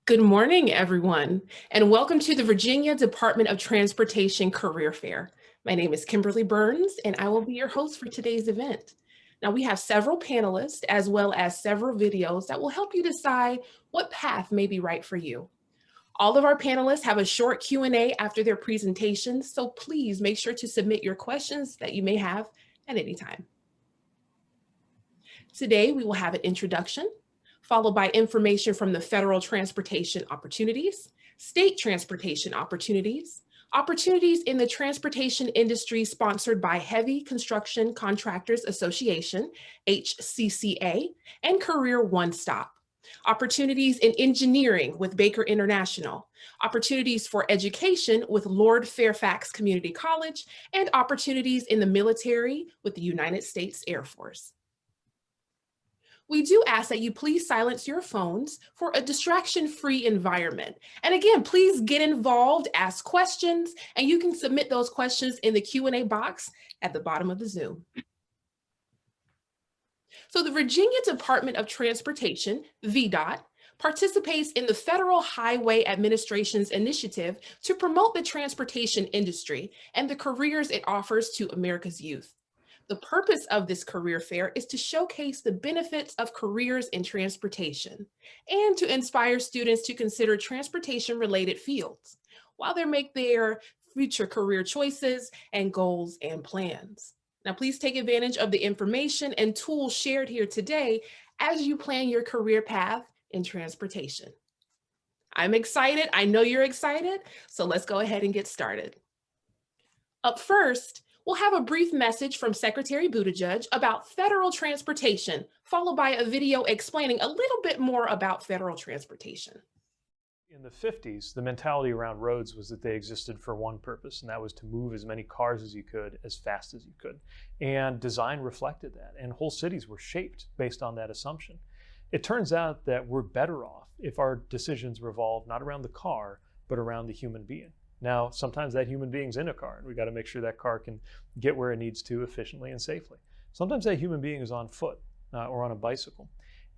Good morning, everyone, and welcome to the Virginia Department of Transportation Career Fair. My name is Kimberly Burns, and I will be your host for today's event. Now, we have several panelists as well as several videos that will help you decide what path may be right for you. All of our panelists have a short Q&A after their presentations, so please make sure to submit your questions that you may have at any time. Today, we will have an introduction, followed by information from the federal transportation opportunities, state transportation opportunities, opportunities in the transportation industry sponsored by Heavy Construction Contractors Association, HCCA, and Career One Stop, opportunities in engineering with Baker International, opportunities for education with Lord Fairfax Community College, and opportunities in the military with the United States Air Force. We do ask that you please silence your phones for a distraction-free environment. And again, please get involved, ask questions, and you can submit those questions in the Q&A box at the bottom of the Zoom. So the Virginia Department of Transportation, VDOT, participates in the Federal Highway Administration's initiative to promote the transportation industry and the careers it offers to America's youth. The purpose of this career fair is to showcase the benefits of careers in transportation and to inspire students to consider transportation-related fields while they make their future career choices and goals and plans. Now, please take advantage of the information and tools shared here today as you plan your career path in transportation. I'm excited. I know you're excited. So let's go ahead and get started. Up first, we'll have a brief message from Secretary Buttigieg about federal transportation, followed by a video explaining a little bit more about federal transportation. In the 50s, the mentality around roads was that they existed for one purpose, and that was to move as many cars as you could, as fast as you could. And design reflected that, and whole cities were shaped based on that assumption. It turns out that we're better off if our decisions revolve not around the car, but around the human being. Now, sometimes that human being's in a car, and we got to make sure that car can get where it needs to efficiently and safely. Sometimes that human being is on foot or on a bicycle.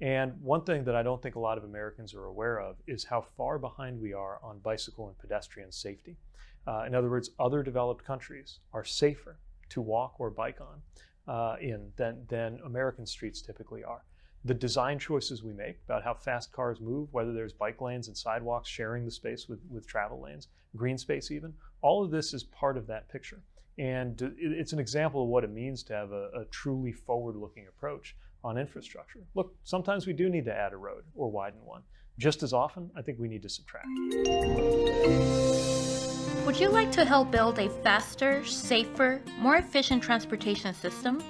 And one thing that I don't think a lot of Americans are aware of is how far behind we are on bicycle and pedestrian safety. In other words, other developed countries are safer to walk or bike on than American streets typically are. The design choices we make about how fast cars move, whether there's bike lanes and sidewalks sharing the space with travel lanes, green space even, all of this is part of that picture. And it's an example of what it means to have a truly forward-looking approach on infrastructure. Look, sometimes we do need to add a road or widen one. Just as often, I think we need to subtract. Would you like to help build a faster, safer, more efficient transportation system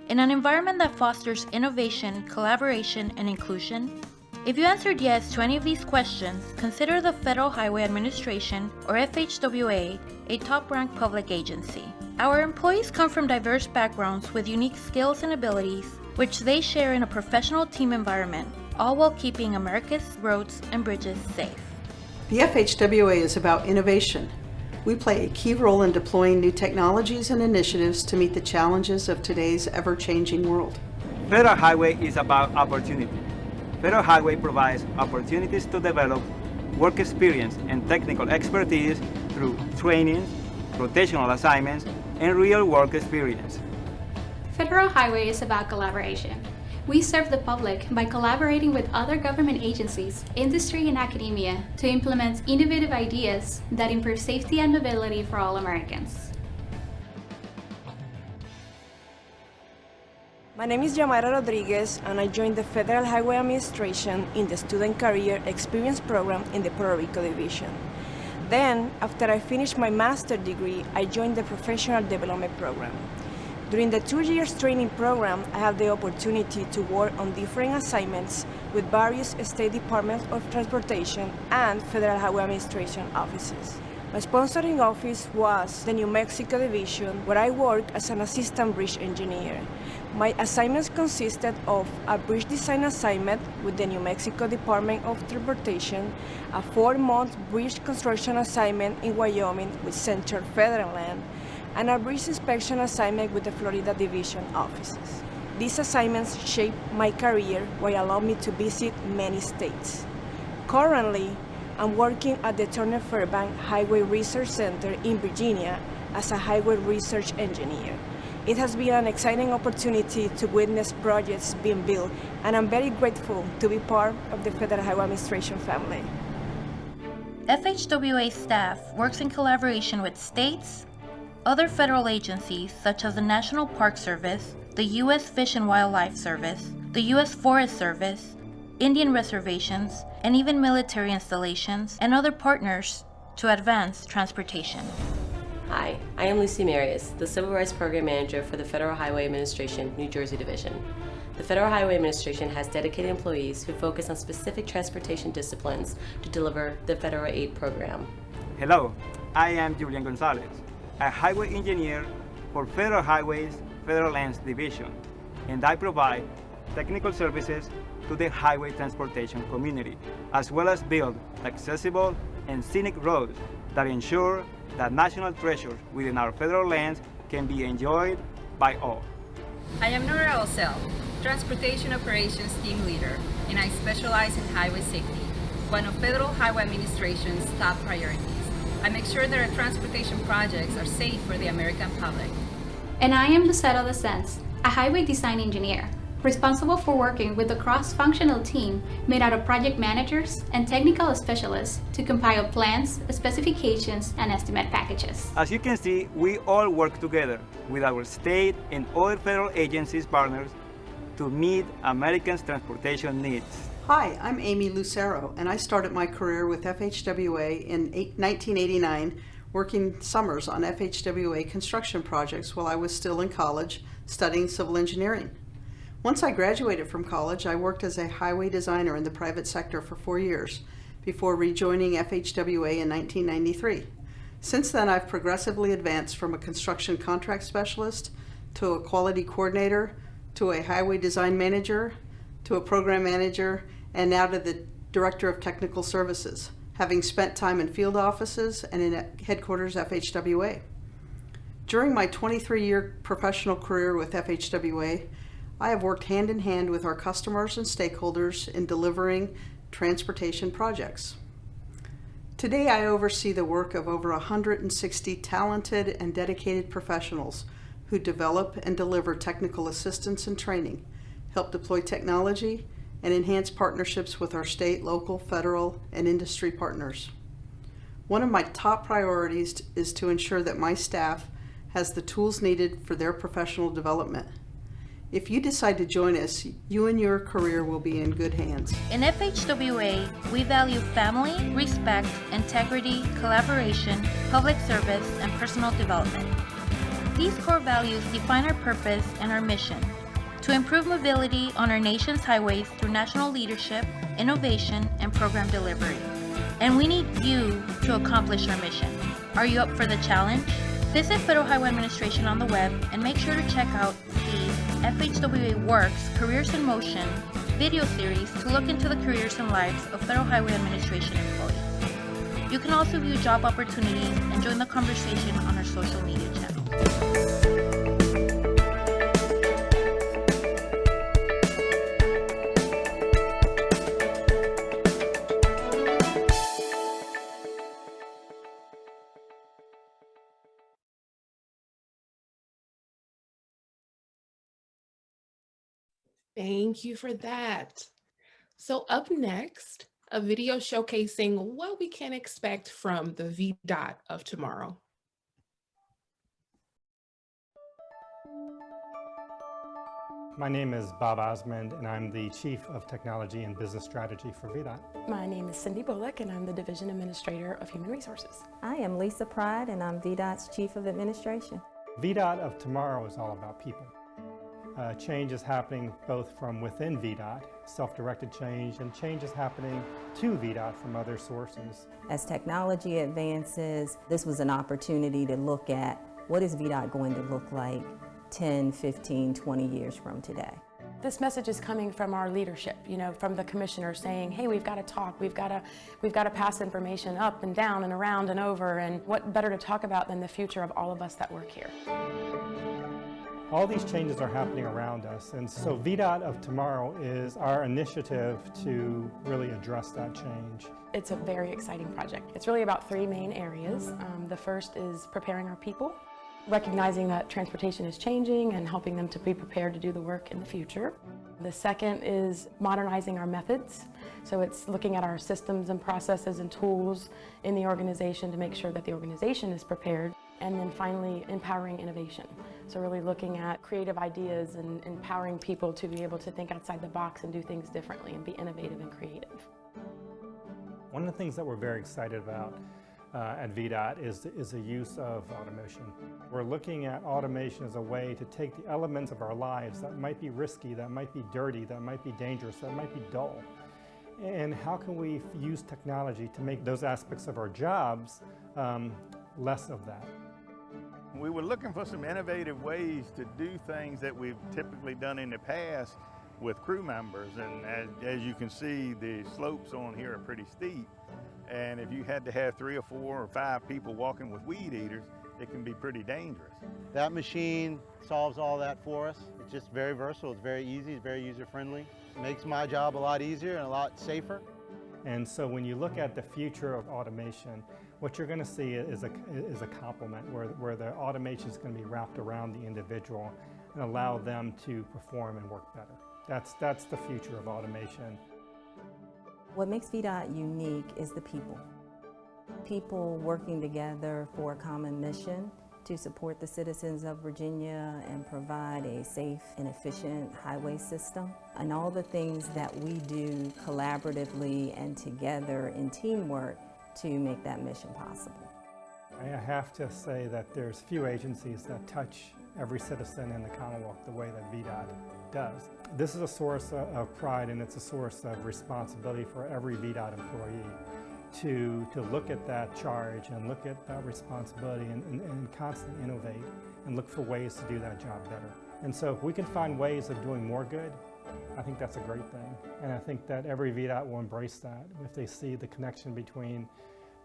in an environment that fosters innovation, collaboration, and inclusion? If you answered yes to any of these questions, consider the Federal Highway Administration, or FHWA, a top-ranked public agency. Our employees come from diverse backgrounds with unique skills and abilities, which they share in a professional team environment, all while keeping America's roads and bridges safe. The FHWA is about innovation. We play a key role in deploying new technologies and initiatives to meet the challenges of today's ever-changing world. Federal Highway is about opportunity. Federal Highway provides opportunities to develop work experience and technical expertise through training, rotational assignments, and real work experience. Federal Highway is about collaboration. We serve the public by collaborating with other government agencies, industry, and academia to implement innovative ideas that improve safety and mobility for all Americans. My name is Yamara Rodriguez, and I joined the Federal Highway Administration in the Student Career Experience Program in the Puerto Rico Division. Then, after I finished my master's degree, I joined the Professional Development Program. During the 2 years training program, I had the opportunity to work on different assignments with various state departments of transportation and Federal Highway Administration offices. My sponsoring office was the New Mexico Division, where I worked as an assistant bridge engineer. My assignments consisted of a bridge design assignment with the New Mexico Department of Transportation, a 4-month bridge construction assignment in Wyoming with Central Federal Land, and a bridge inspection assignment with the Florida Division offices. These assignments shaped my career while allowed me to visit many states. Currently, I'm working at the Turner Fairbank Highway Research Center in Virginia as a highway research engineer. It has been an exciting opportunity to witness projects being built, and I'm very grateful to be part of the Federal Highway Administration family. FHWA staff works in collaboration with states, other federal agencies such as the National Park Service, the U.S. Fish and Wildlife Service, the U.S. Forest Service, Indian reservations, and even military installations and other partners to advance transportation. Hi, I am Lucy Marius, the Civil Rights Program Manager for the Federal Highway Administration, New Jersey Division. The Federal Highway Administration has dedicated employees who focus on specific transportation disciplines to deliver the federal aid program. Hello, I am Julian Gonzalez, a highway engineer for Federal Highways Federal Lands Division, and I provide technical services to the highway transportation community, as well as build accessible and scenic roads that ensure that national treasures within our federal lands can be enjoyed by all. I am Nora Osel, Transportation Operations Team Leader, and I specialize in highway safety, one of Federal Highway Administration's top priorities. I make sure that our transportation projects are safe for the American public. And I am Lucero Descens, a highway design engineer, responsible for working with a cross-functional team made out of project managers and technical specialists to compile plans, specifications, and estimate packages. As you can see, we all work together with our state and other federal agencies partners to meet Americans' transportation needs. Hi, I'm Amy Lucero, and I started my career with FHWA in 1989, working summers on FHWA construction projects while I was still in college studying civil engineering. Once I graduated from college, I worked as a highway designer in the private sector for 4 years before rejoining FHWA in 1993. Since then, I've progressively advanced from a construction contract specialist to a quality coordinator, to a highway design manager, to a program manager, and now to the Director of Technical Services, having spent time in field offices and in headquarters FHWA. During my 23-year professional career with FHWA, I have worked hand in hand with our customers and stakeholders in delivering transportation projects. Today, I oversee the work of over 160 talented and dedicated professionals who develop and deliver technical assistance and training, help deploy technology, and enhance partnerships with our state, local, federal, and industry partners. One of my top priorities is to ensure that my staff has the tools needed for their professional development. If you decide to join us, you and your career will be in good hands. In FHWA, we value family, respect, integrity, collaboration, public service, and personal development. These core values define our purpose and our mission: to improve mobility on our nation's highways through national leadership, innovation, and program delivery. And we need you to accomplish our mission. Are you up for the challenge? Visit Federal Highway Administration on the web and make sure to check out the FHWA Works Careers in Motion video series to look into the careers and lives of Federal Highway Administration employees. You can also view job opportunities and join the conversation on our social media channels. Thank you for that. So up next, a video showcasing what we can expect from the VDOT of tomorrow. My name is Bob Osmond, and I'm the Chief of Technology and Business Strategy for VDOT. My name is Cindy Bullock, and I'm the Division Administrator of Human Resources. I am Lisa Pride, and I'm VDOT's Chief of Administration. VDOT of tomorrow is all about people. Change is happening both from within VDOT, self-directed change, and change is happening to VDOT from other sources. As technology advances, this was an opportunity to look at what is VDOT going to look like 10, 15, 20 years from today. This message is coming from our leadership, from the commissioner saying, hey, we've got to talk, we've got to pass information up and down and around and over, and what better to talk about than the future of all of us that work here. All these changes are happening around us, and so VDOT of Tomorrow is our initiative to really address that change. It's a very exciting project. It's really about three main areas. The first is preparing our people, recognizing that transportation is changing and helping them to be prepared to do the work in the future. The second is modernizing our methods. So it's looking at our systems and processes and tools in the organization to make sure that the organization is prepared. And then finally, empowering innovation. So really looking at creative ideas and empowering people to be able to think outside the box and do things differently and be innovative and creative. One of the things that we're very excited about at VDOT is the use of automation. We're looking at automation as a way to take the elements of our lives that might be risky, that might be dirty, that might be dangerous, that might be dull. And how can we use technology to make those aspects of our jobs less of that? We were looking for some innovative ways to do things that we've typically done in the past with crew members. And as you can see, the slopes on here are pretty steep. And if you had to have 3 or 4 or 5 people walking with weed eaters, it can be pretty dangerous. That machine solves all that for us. It's just very versatile, it's very easy, it's very user-friendly. It makes my job a lot easier and a lot safer. And so when you look at the future of automation, what you're going to see is a complement where the automation is going to be wrapped around the individual and allow them to perform and work better. That's the future of automation. What makes VDOT unique is the people. People working together for a common mission to support the citizens of Virginia and provide a safe and efficient highway system, and all the things that we do collaboratively and together in teamwork to make that mission possible. I have to say that there's few agencies that touch every citizen in the Commonwealth the way that VDOT does. This is a source of pride, and it's a source of responsibility for every VDOT employee to look at that charge and look at that responsibility and constantly innovate and look for ways to do that job better. And so if we can find ways of doing more good, I think that's a great thing. And I think that every VDOT will embrace that if they see the connection between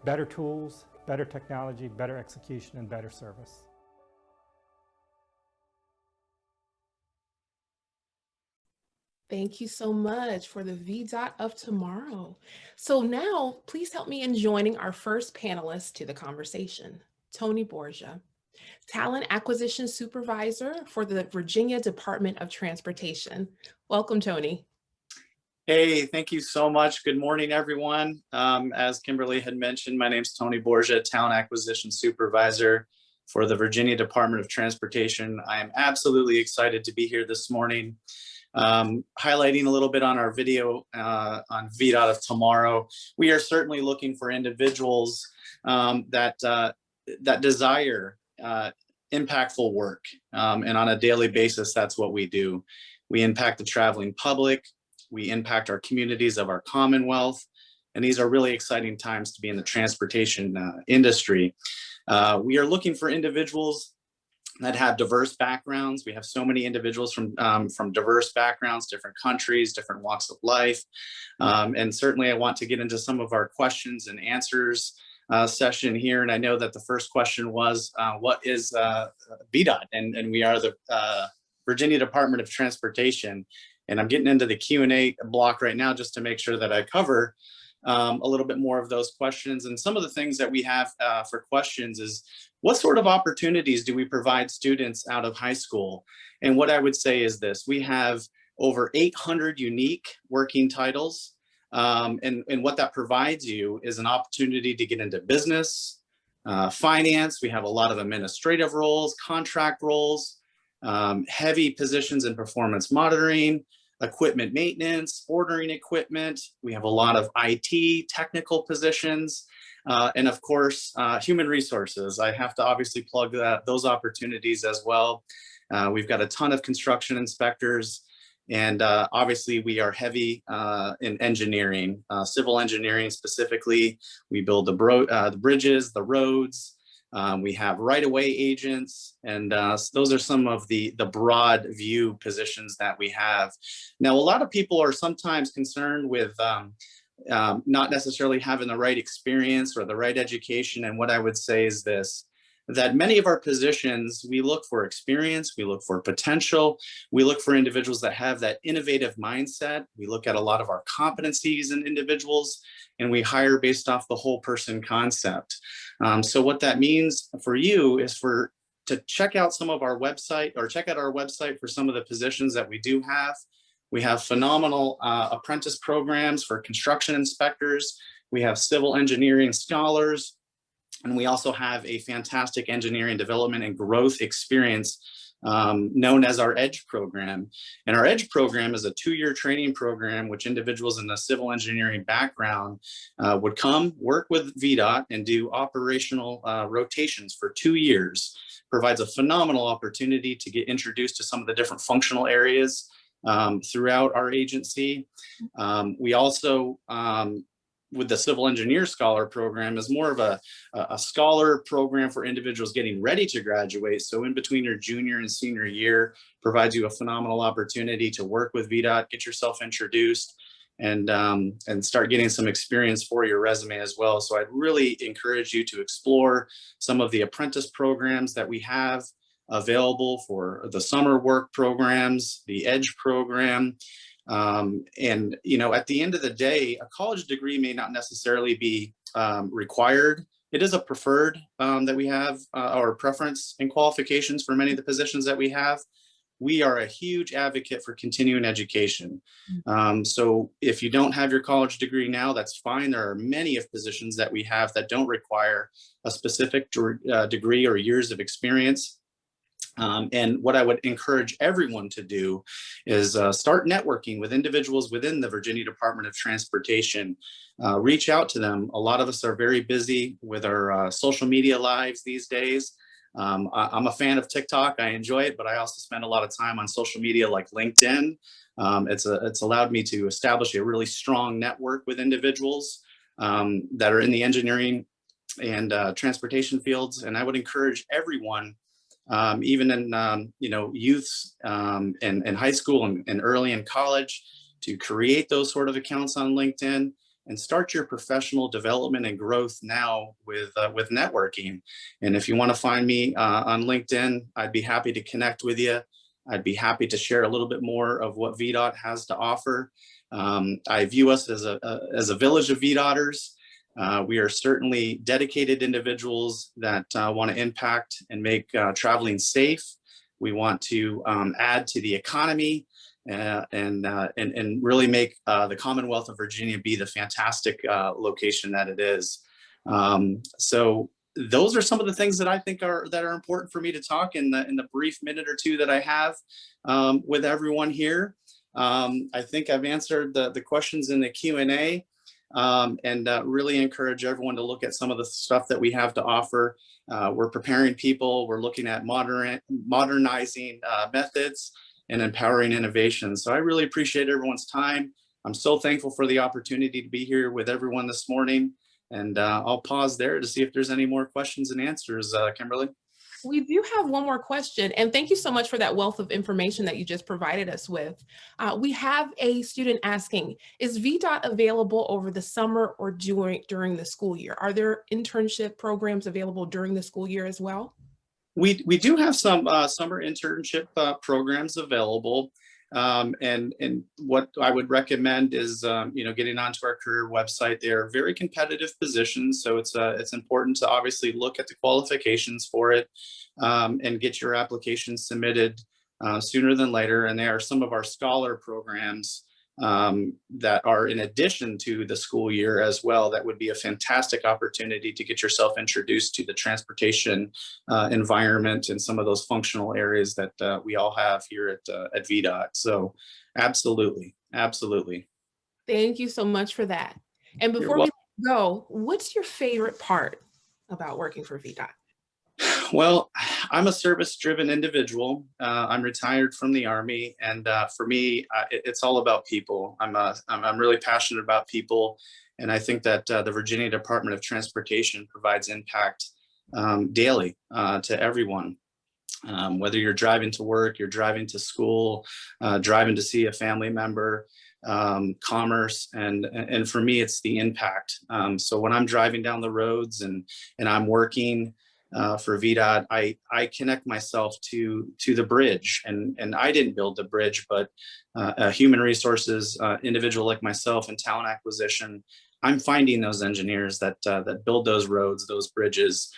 better tools, better technology, better execution, and better service. Thank you so much for the VDOT of Tomorrow. So now, please help me in joining our first panelist to the conversation, Tony Borgia, Talent Acquisition Supervisor for the Virginia Department of Transportation. Welcome, Tony. Hey, thank you so much. Good morning, everyone. As Kimberly had mentioned, my name is Tony Borgia, Talent Acquisition Supervisor for the Virginia Department of Transportation. I am absolutely excited to be here this morning. Highlighting a little bit on our video on VDOT of Tomorrow, we are certainly looking for individuals that desire impactful work, and on a daily basis, that's what we do. We impact the traveling public, we impact our communities of our Commonwealth, and these are really exciting times to be in the transportation industry. We are looking for individuals that have diverse backgrounds. We have so many individuals from diverse backgrounds, different countries, different walks of life. And certainly I want to get into some of our questions and answers session here. And I know that the first question was, what is VDOT? And we are the Virginia Department of Transportation. And I'm getting into the Q&A block right now just to make sure that I cover a little bit more of those questions. And some of the things that we have for questions is, what sort of opportunities do we provide students out of high school? And what I would say is this: we have over 800 unique working titles. And what that provides you is an opportunity to get into business, finance. We have a lot of administrative roles, contract roles, heavy positions in performance monitoring, equipment maintenance, ordering equipment. We have a lot of IT technical positions. And of course, human resources. I have to obviously plug those opportunities as well. We've got a ton of construction inspectors, and obviously we are heavy in engineering, civil engineering specifically. We build the bridges, the roads. We have right-of-way agents, and those are some of the broad view positions that we have. Now, a lot of people are sometimes concerned with not necessarily having the right experience or the right education. And what I would say is this: that many of our positions, we look for experience, we look for potential, we look for individuals that have that innovative mindset. We look at a lot of our competencies in individuals, and we hire based off the whole person concept. So what that means for you is to check out some of our website, or check out our website for some of the positions that we do have. We have phenomenal apprentice programs for construction inspectors. We have civil engineering scholars, and we also have a fantastic engineering development and growth experience known as our EDGE program. And our EDGE program is a 2-year training program which individuals in the civil engineering background would come work with VDOT and do operational rotations for 2 years. Provides a phenomenal opportunity to get introduced to some of the different functional areas throughout our agency. We also, with the Civil Engineer Scholar Program, is more of a scholar program for individuals getting ready to graduate. So in between your junior and senior year, provides you a phenomenal opportunity to work with VDOT, get yourself introduced, and start getting some experience for your resume as well. So I'd really encourage you to explore some of the apprentice programs that we have available for the summer work programs, the EDGE program. And, you know, at the end of the day, a college degree may not necessarily be required. It is a preferred that we have, or preference and qualifications for many of the positions that we have. We are a huge advocate for continuing education. So if you don't have your college degree now, that's fine. There are many of positions that we have that don't require a specific degree or years of experience. And what I would encourage everyone to do is start networking with individuals within the Virginia Department of Transportation. Reach out to them. A lot of us are very busy with our social media lives these days. I'm a fan of TikTok. I enjoy it, but I also spend a lot of time on social media like LinkedIn. It's allowed me to establish a really strong network with individuals that are in the engineering and transportation fields. And I would encourage everyone, even in youths and high school and early in college, to create those sort of accounts on LinkedIn and start your professional development and growth now with networking. And if you want to find me on LinkedIn, I'd be happy to connect with you. I'd be happy to share a little bit more of what VDOT has to offer. I view us as a village of VDOTers. We are certainly dedicated individuals that want to impact and make traveling safe. We want to add to the economy and really make the Commonwealth of Virginia be the fantastic location that it is. So those are some of the things that I think are important for me to talk in the brief minute or two that I have with everyone here. I think I've answered the questions in the Q&A. And really encourage everyone to look at some of the stuff that we have to offer. We're preparing people. We're looking at modernizing methods and empowering innovation. So I really appreciate everyone's time. I'm so thankful for the opportunity to be here with everyone this morning. And I'll pause there to see if there's any more questions and answers, Kimberly. We do have one more question, and thank you so much for that wealth of information that you just provided us with. We have a student asking, is VDOT available over the summer or during the school year? Are there internship programs available during the school year as well? We do have some summer internship programs available. And what I would recommend is, getting onto our career website. They are very competitive positions, so it's important to obviously look at the qualifications for it and get your application submitted sooner than later. And there are some of our scholar programs that are in addition to the school year as well. That would be a fantastic opportunity to get yourself introduced to the transportation environment and some of those functional areas that we all have here at VDOT. So absolutely. Thank you so much for that. And before we go, what's your favorite part about working for VDOT? Well, I'm a service-driven individual. I'm retired from the Army, and for me, it's all about people. I'm really passionate about people, and I think that the Virginia Department of Transportation provides impact daily to everyone. Whether you're driving to work, you're driving to school, driving to see a family member, commerce, and for me, it's the impact. So when I'm driving down the roads and I'm working, for VDOT, I connect myself to the bridge, and I didn't build the bridge, but a human resources individual like myself in talent acquisition, I'm finding those engineers that build those roads, those bridges.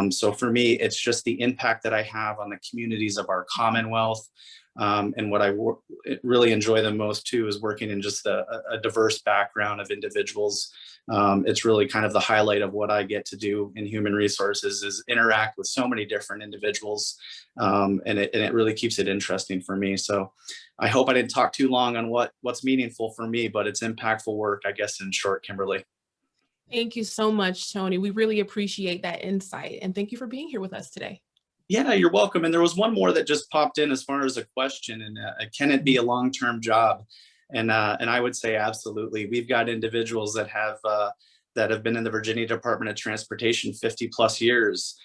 So for me, it's just the impact that I have on the communities of our Commonwealth. And what I really enjoy the most too is working in just a diverse background of individuals. It's really kind of the highlight of what I get to do in human resources is interact with so many different individuals. And it really keeps it interesting for me. So I hope I didn't talk too long on what's meaningful for me, but it's impactful work, I guess, in short, Kimberly. Thank you so much, Tony. We really appreciate that insight. And thank you for being here with us today. Yeah, you're welcome. And there was one more that just popped in as far as a question, and can it be a long-term job? And I would say absolutely. We've got individuals that have been in the Virginia Department of Transportation 50 plus years.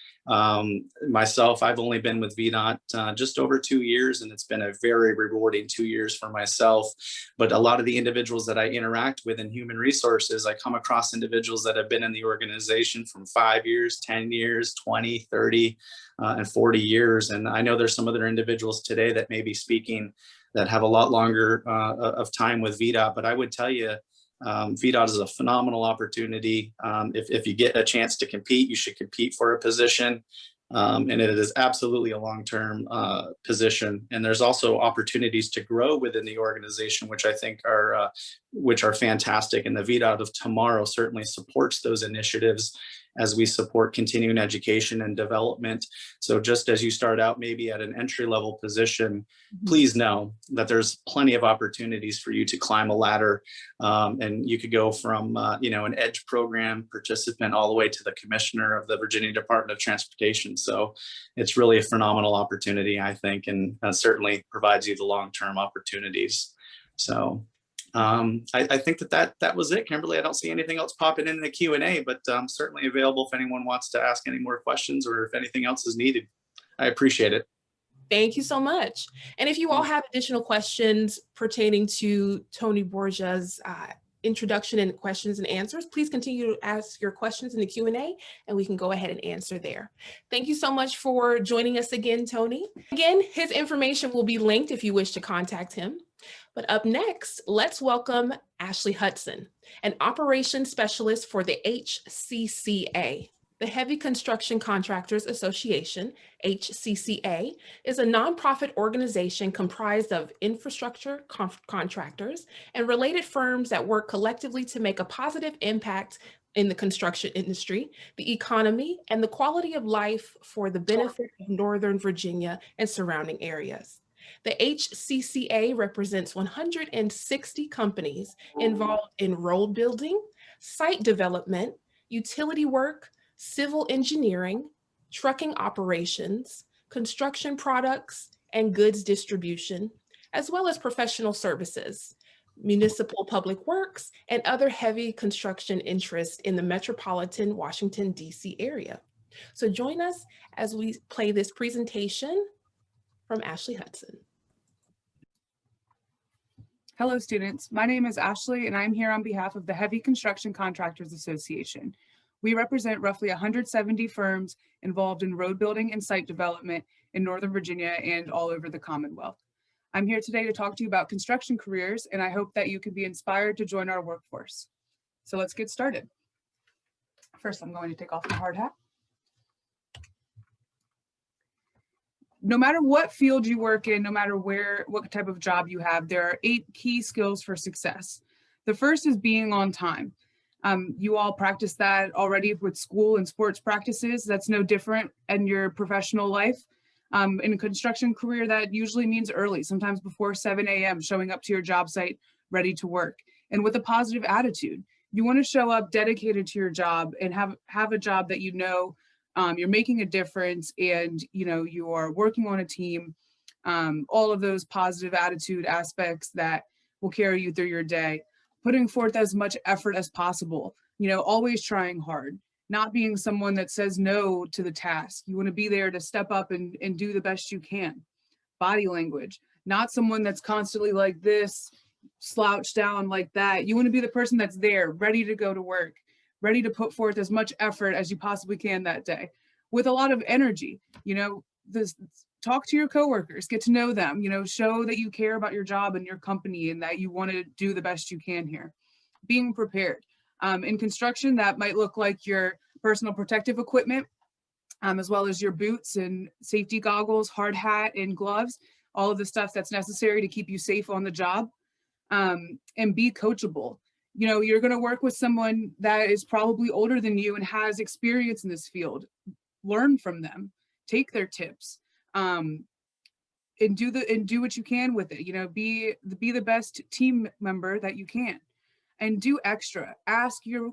Myself, I've only been with VDOT just over 2 years, and it's been a very rewarding 2 years for myself. But a lot of the individuals that I interact with in human resources, I come across individuals that have been in the organization from 5 years, 10 years, 20, 30, and 40 years. And I know there's some other individuals today that may be speaking that have a lot longer of time with VDOT, but I would tell you, VDOT is a phenomenal opportunity. If you get a chance to compete, you should compete for a position. And it is absolutely a long-term position. And there's also opportunities to grow within the organization, which I think are fantastic. And the VDOT of tomorrow certainly supports those initiatives as we support continuing education and development. So just as you start out maybe at an entry-level position, please know that there's plenty of opportunities for you to climb a ladder. And you could go from an EDGE program participant all the way to the commissioner of the Virginia Department of Transportation. So it's really a phenomenal opportunity, I think, and certainly provides you the long-term opportunities. So I think that was it, Kimberly. I don't see anything else popping in the Q&A, but I'm certainly available if anyone wants to ask any more questions or if anything else is needed. I appreciate it. Thank you so much. And if you all have additional questions pertaining to Tony Borgia's introduction and questions and answers, please continue to ask your questions in the Q&A and we can go ahead and answer there. Thank you so much for joining us again, Tony. Again, his information will be linked if you wish to contact him. But up next, let's welcome Ashley Hudson, an operations specialist for the HCCA. The Heavy Construction Contractors Association, HCCA, is a nonprofit organization comprised of infrastructure contractors and related firms that work collectively to make a positive impact in the construction industry, the economy, and the quality of life for the benefit of Northern Virginia and surrounding areas. The HCCA represents 160 companies involved in road building, site development, utility work, civil engineering, trucking operations, construction products, and goods distribution, as well as professional services, municipal public works, and other heavy construction interests in the metropolitan Washington, D.C. area. So join us as we play this presentation from Ashley Hudson. Hello students, my name is Ashley and I'm here on behalf of the Heavy Construction Contractors Association. We represent roughly 170 firms involved in road building and site development in Northern Virginia and all over the Commonwealth. I'm here today to talk to you about construction careers, and I hope that you can be inspired to join our workforce. So let's get started. First, I'm going to take off my hard hat. No matter what field you work in, no matter what type of job you have, there are 8 key skills for success. The first is being on time. You all practice that already with school and sports practices. That's no different in your professional life. In a construction career, that usually means early, sometimes before 7 a.m., showing up to your job site ready to work and with a positive attitude. You want to show up dedicated to your job and have a job that you know you're making a difference and you are working on a team. All of those positive attitude aspects that will carry you through your day. Putting forth as much effort as possible, always trying hard, not being someone that says no to the task. You want to be there to step up and do the best you can. Body language, not someone that's constantly like this, slouched down like that. You want to be the person that's there, ready to go to work, ready to put forth as much effort as you possibly can that day. with a lot of energy. Talk to your coworkers, get to know them, show that you care about your job and your company and that you want to do the best you can here. Being prepared. In construction, that might look like your personal protective equipment, as well as your boots and safety goggles, hard hat and gloves, all of the stuff that's necessary to keep you safe on the job. And be coachable. You're going to work with someone that is probably older than you and has experience in this field. Learn from them, take their tips, and do what you can with it. Be the best team member that you can, and do extra. Ask your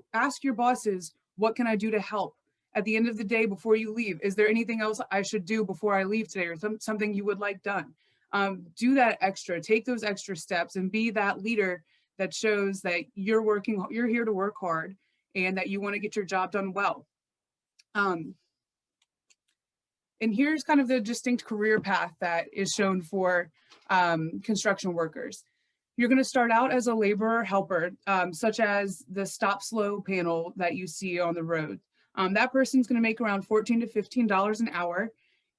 bosses, what can I do to help? At the end of the day, before you leave, is there anything else I should do before I leave today, or something you would like done? Do that extra, take those extra steps, and be that leader that shows that you're here to work hard and that you want to get your job done well. And here's kind of the distinct career path that is shown for construction workers. You're going to start out as a laborer helper, such as the stop slow panel that you see on the road. That person's going to make around $14 to $15 an hour,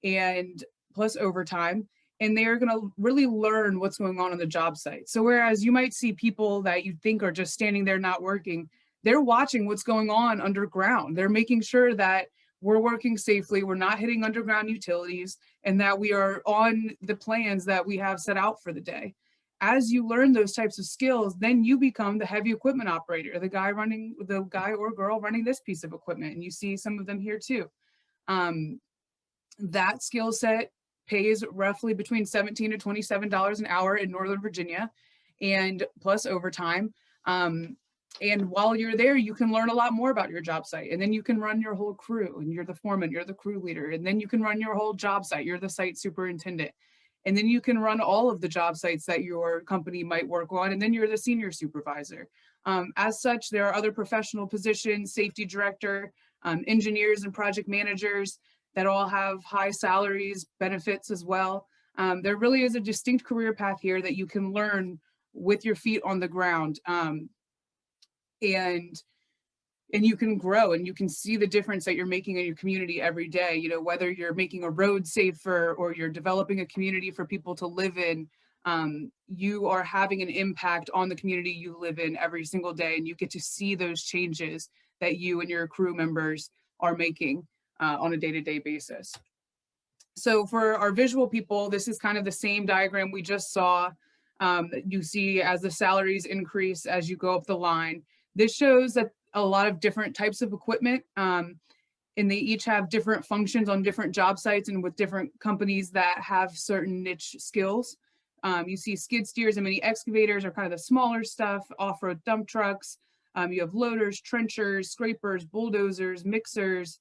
and plus overtime. And they're going to really learn what's going on the job site. So whereas you might see people that you think are just standing there not working, they're watching what's going on underground. They're making sure that we're working safely, we're not hitting underground utilities, and that we are on the plans that we have set out for the day. As you learn those types of skills, then you become the heavy equipment operator, the guy or girl running this piece of equipment. And you see some of them here too. That skill set pays roughly between $17 to $27 an hour in Northern Virginia, and plus overtime. And while you're there, you can learn a lot more about your job site, and then you can run your whole crew, and you're the foreman, you're the crew leader, and then you can run your whole job site, you're the site superintendent. And then you can run all of the job sites that your company might work on, and then you're the senior supervisor. As such, there are other professional positions, safety director, engineers and project managers that all have high salaries, benefits as well. There really is a distinct career path here that you can learn with your feet on the ground. And you can grow, and you can see the difference that you're making in your community every day. Whether you're making a road safer or you're developing a community for people to live in, you are having an impact on the community you live in every single day, and you get to see those changes that you and your crew members are making on a day-to-day basis. So for our visual people, this is kind of the same diagram we just saw. You see as the salaries increase as you go up the line. This shows that a lot of different types of equipment, and they each have different functions on different job sites and with different companies that have certain niche skills. You see skid steers and mini excavators are kind of the smaller stuff, off-road dump trucks. You have loaders, trenchers, scrapers, bulldozers, mixers,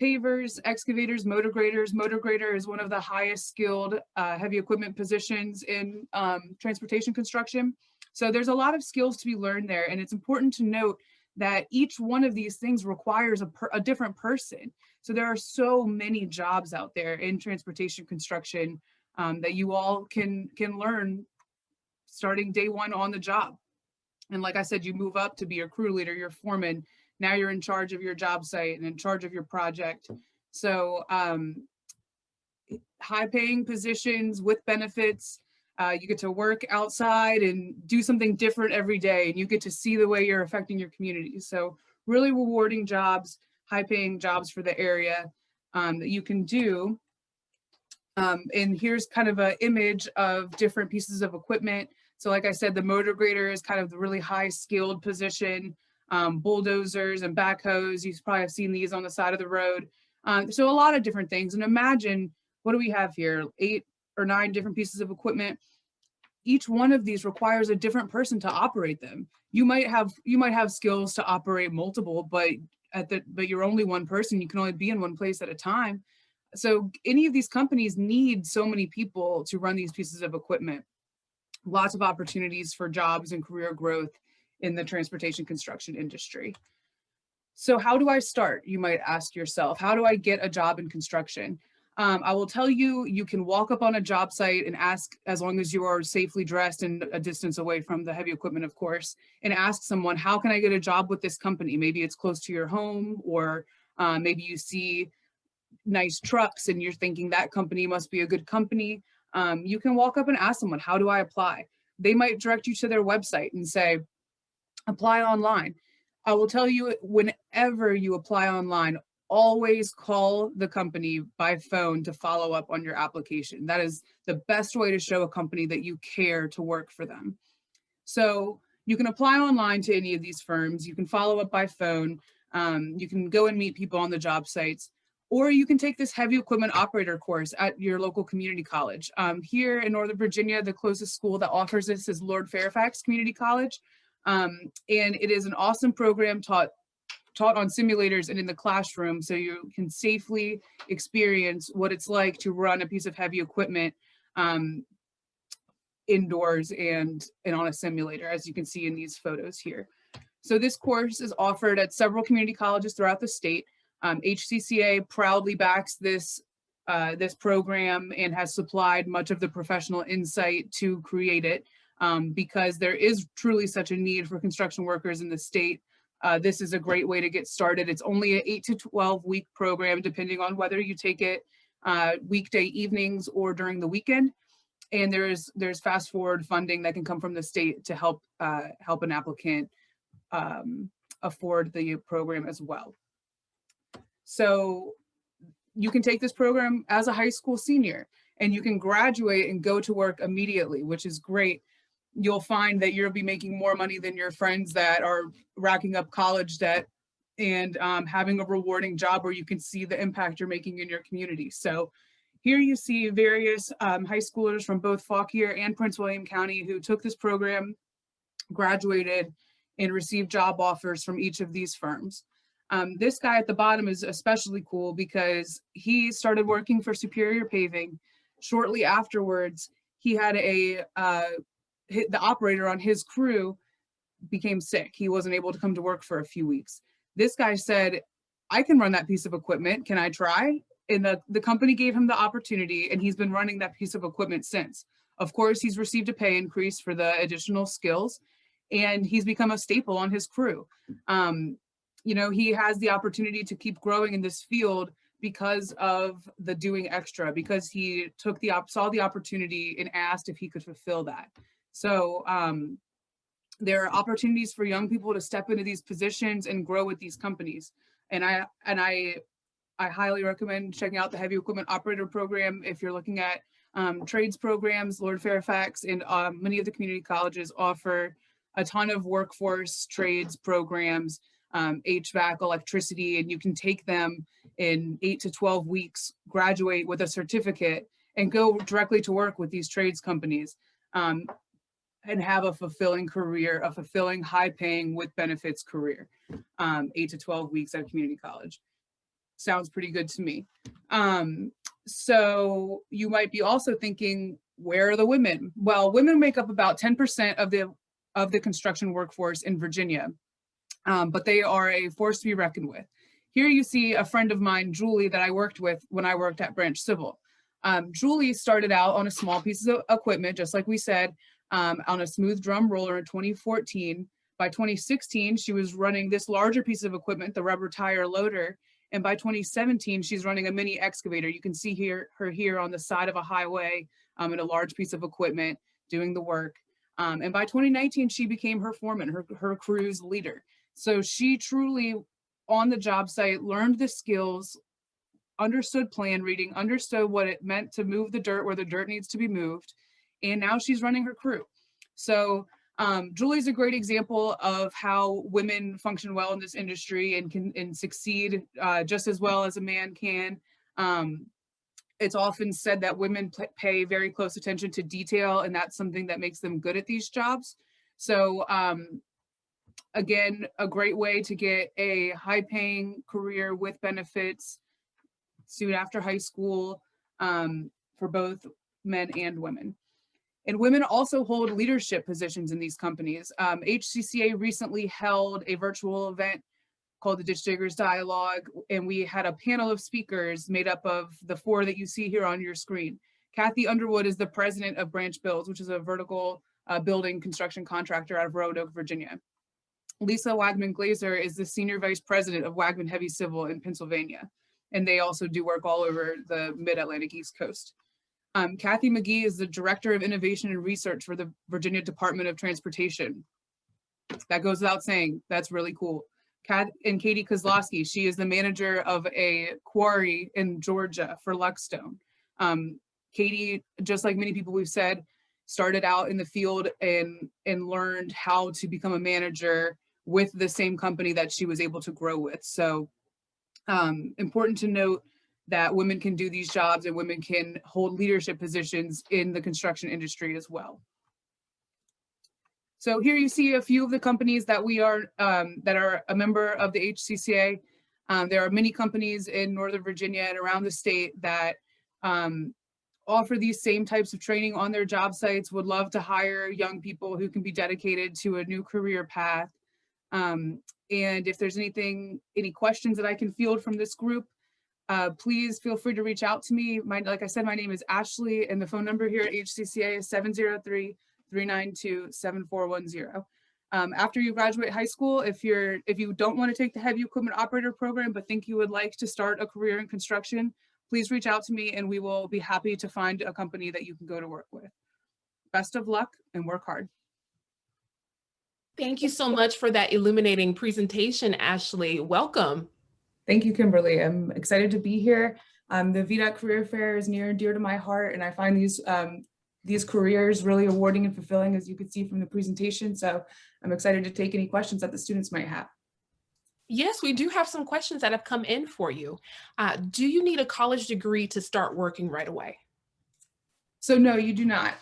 pavers, excavators, motor graders. Motor grader is one of the highest skilled heavy equipment positions in transportation construction. So there's a lot of skills to be learned there. And it's important to note that each one of these things requires a different person. So there are so many jobs out there in transportation construction that you all can learn starting day one on the job. And like I said, you move up to be your crew leader, your foreman. Now you're in charge of your job site and in charge of your project. So high paying positions with benefits. You get to work outside and do something different every day, and you get to see the way you're affecting your community. So really rewarding jobs, high paying jobs for the area that you can do. And here's kind of an image of different pieces of equipment. So like I said, the motor grader is kind of the really high skilled position. Bulldozers and backhoes, you probably have seen these on the side of the road. So a lot of different things. And imagine, what do we have here? 8 or 9 different pieces of equipment. Each one of these requires a different person to operate them. You might have skills to operate multiple, but you're only one person. You can only be in one place at a time. So any of these companies need so many people to run these pieces of equipment. Lots of opportunities for jobs and career growth in the transportation construction industry. So how do I start? You might ask yourself, how do I get a job in construction? I will tell you, you can walk up on a job site and ask, as long as you are safely dressed and a distance away from the heavy equipment, of course, and ask someone, how can I get a job with this company? Maybe it's close to your home, or maybe you see nice trucks and you're thinking that company must be a good company, you can walk up and ask someone, how do I apply? They might direct you to their website and say, apply online. I will tell you, whenever you apply online, always call the company by phone to follow up on your application. That is the best way to show a company that you care to work for them. So you can apply online to any of these firms. You can follow up by phone. You can go and meet people on the job sites, or you can take this heavy equipment operator course at your local community college. Here in Northern Virginia, the closest school that offers this is Lord Fairfax Community College. And it is an awesome program taught on simulators and in the classroom, so you can safely experience what it's like to run a piece of heavy equipment indoors and on a simulator, as you can see in these photos here. So this course is offered at several community colleges throughout the state. HCCA proudly backs this program and has supplied much of the professional insight to create it, because there is truly such a need for construction workers in the state. This is a great way to get started. It's only an 8 to 12 week program, depending on whether you take it weekday evenings or during the weekend. And there's fast forward funding that can come from the state to help an applicant afford the program as well. So you can take this program as a high school senior and you can graduate and go to work immediately, which is great. You'll find that you'll be making more money than your friends that are racking up college debt and having a rewarding job where you can see the impact you're making in your community. So here you see various high schoolers from both Fauquier and Prince William County who took this program, graduated, and received job offers from each of these firms. This guy at the bottom is especially cool because he started working for Superior Paving. Shortly afterwards, he had the operator on his crew became sick. He wasn't able to come to work for a few weeks. This guy said, I can run that piece of equipment. Can I try? And the company gave him the opportunity, and he's been running that piece of equipment since. Of course, he's received a pay increase for the additional skills, and he's become a staple on his crew. You know, he has the opportunity to keep growing in this field because of the doing extra, because he saw the opportunity and asked if he could fulfill that. So there are opportunities for young people to step into these positions and grow with these companies. And I highly recommend checking out the Heavy Equipment Operator Program if you're looking at trades programs. Lord Fairfax and many of the community colleges offer a ton of workforce trades programs, HVAC, electricity, and you can take them in 8 to 12 weeks, graduate with a certificate, and go directly to work with these trades companies and have a fulfilling career, a fulfilling, high-paying, with benefits career, 8 to 12 weeks at a community college. Sounds pretty good to me. So you might be also thinking, where are the women? Well, women make up about 10% of the construction workforce in Virginia, but they are a force to be reckoned with. Here you see a friend of mine, Julie, that I worked with when I worked at Branch Civil. Julie started out on a small piece of equipment, just like we said, on a smooth drum roller in 2014. By 2016, she was running this larger piece of equipment, the rubber tire loader. And by 2017, she's running a mini excavator. You can see her here on the side of a highway in a large piece of equipment doing the work. And by 2019, she became her foreman, her crew's leader. So she truly, on the job site, learned the skills, understood plan reading, understood what it meant to move the dirt where the dirt needs to be moved. And now she's running her crew. So Julie's a great example of how women function well in this industry and can succeed just as well as a man can. It's often said that women pay very close attention to detail, and that's something that makes them good at these jobs. So again, a great way to get a high-paying career with benefits soon after high school for both men and women. And women also hold leadership positions in these companies. HCCA recently held a virtual event called the Ditch Diggers Dialogue, and we had a panel of speakers made up of the 4 that you see here on your screen. Kathy Underwood is the president of Branch Builds, which is a vertical building construction contractor out of Roanoke, Virginia. Lisa Wagman Glazer is the senior vice president of Wagman Heavy Civil in Pennsylvania. and they also do work all over the Mid-Atlantic East Coast. Kathy McGee is the Director of Innovation and Research for the Virginia Department of Transportation. That goes without saying, that's really cool. And Katie Kozlowski, she is the manager of a quarry in Georgia for Luckstone. Katie, just like many people we've said, started out in the field and learned how to become a manager with the same company that she was able to grow with. So important to note that women can do these jobs and women can hold leadership positions in the construction industry as well. So here you see a few of the companies that we are that are a member of the HCCA. There are many companies in Northern Virginia and around the state that offer these same types of training on their job sites, would love to hire young people who can be dedicated to a new career path. And if there's any questions that I can field from this group, please feel free to reach out to me. Like I said, my name is Ashley, and the phone number here at HCCA is 703-392-7410. After you graduate high school, if you don't want to take the heavy equipment operator program, but think you would like to start a career in construction, please reach out to me and we will be happy to find a company that you can go to work with. Best of luck and work hard. Thank you so much for that illuminating presentation, Ashley. Welcome. Thank you, Kimberly. I'm excited to be here. The VDOT Career Fair is near and dear to my heart, and I find these careers really rewarding and fulfilling, as you could see from the presentation. So I'm excited to take any questions that the students might have. Yes, we do have some questions that have come in for you. Do you need a college degree to start working right away? So no, you do not.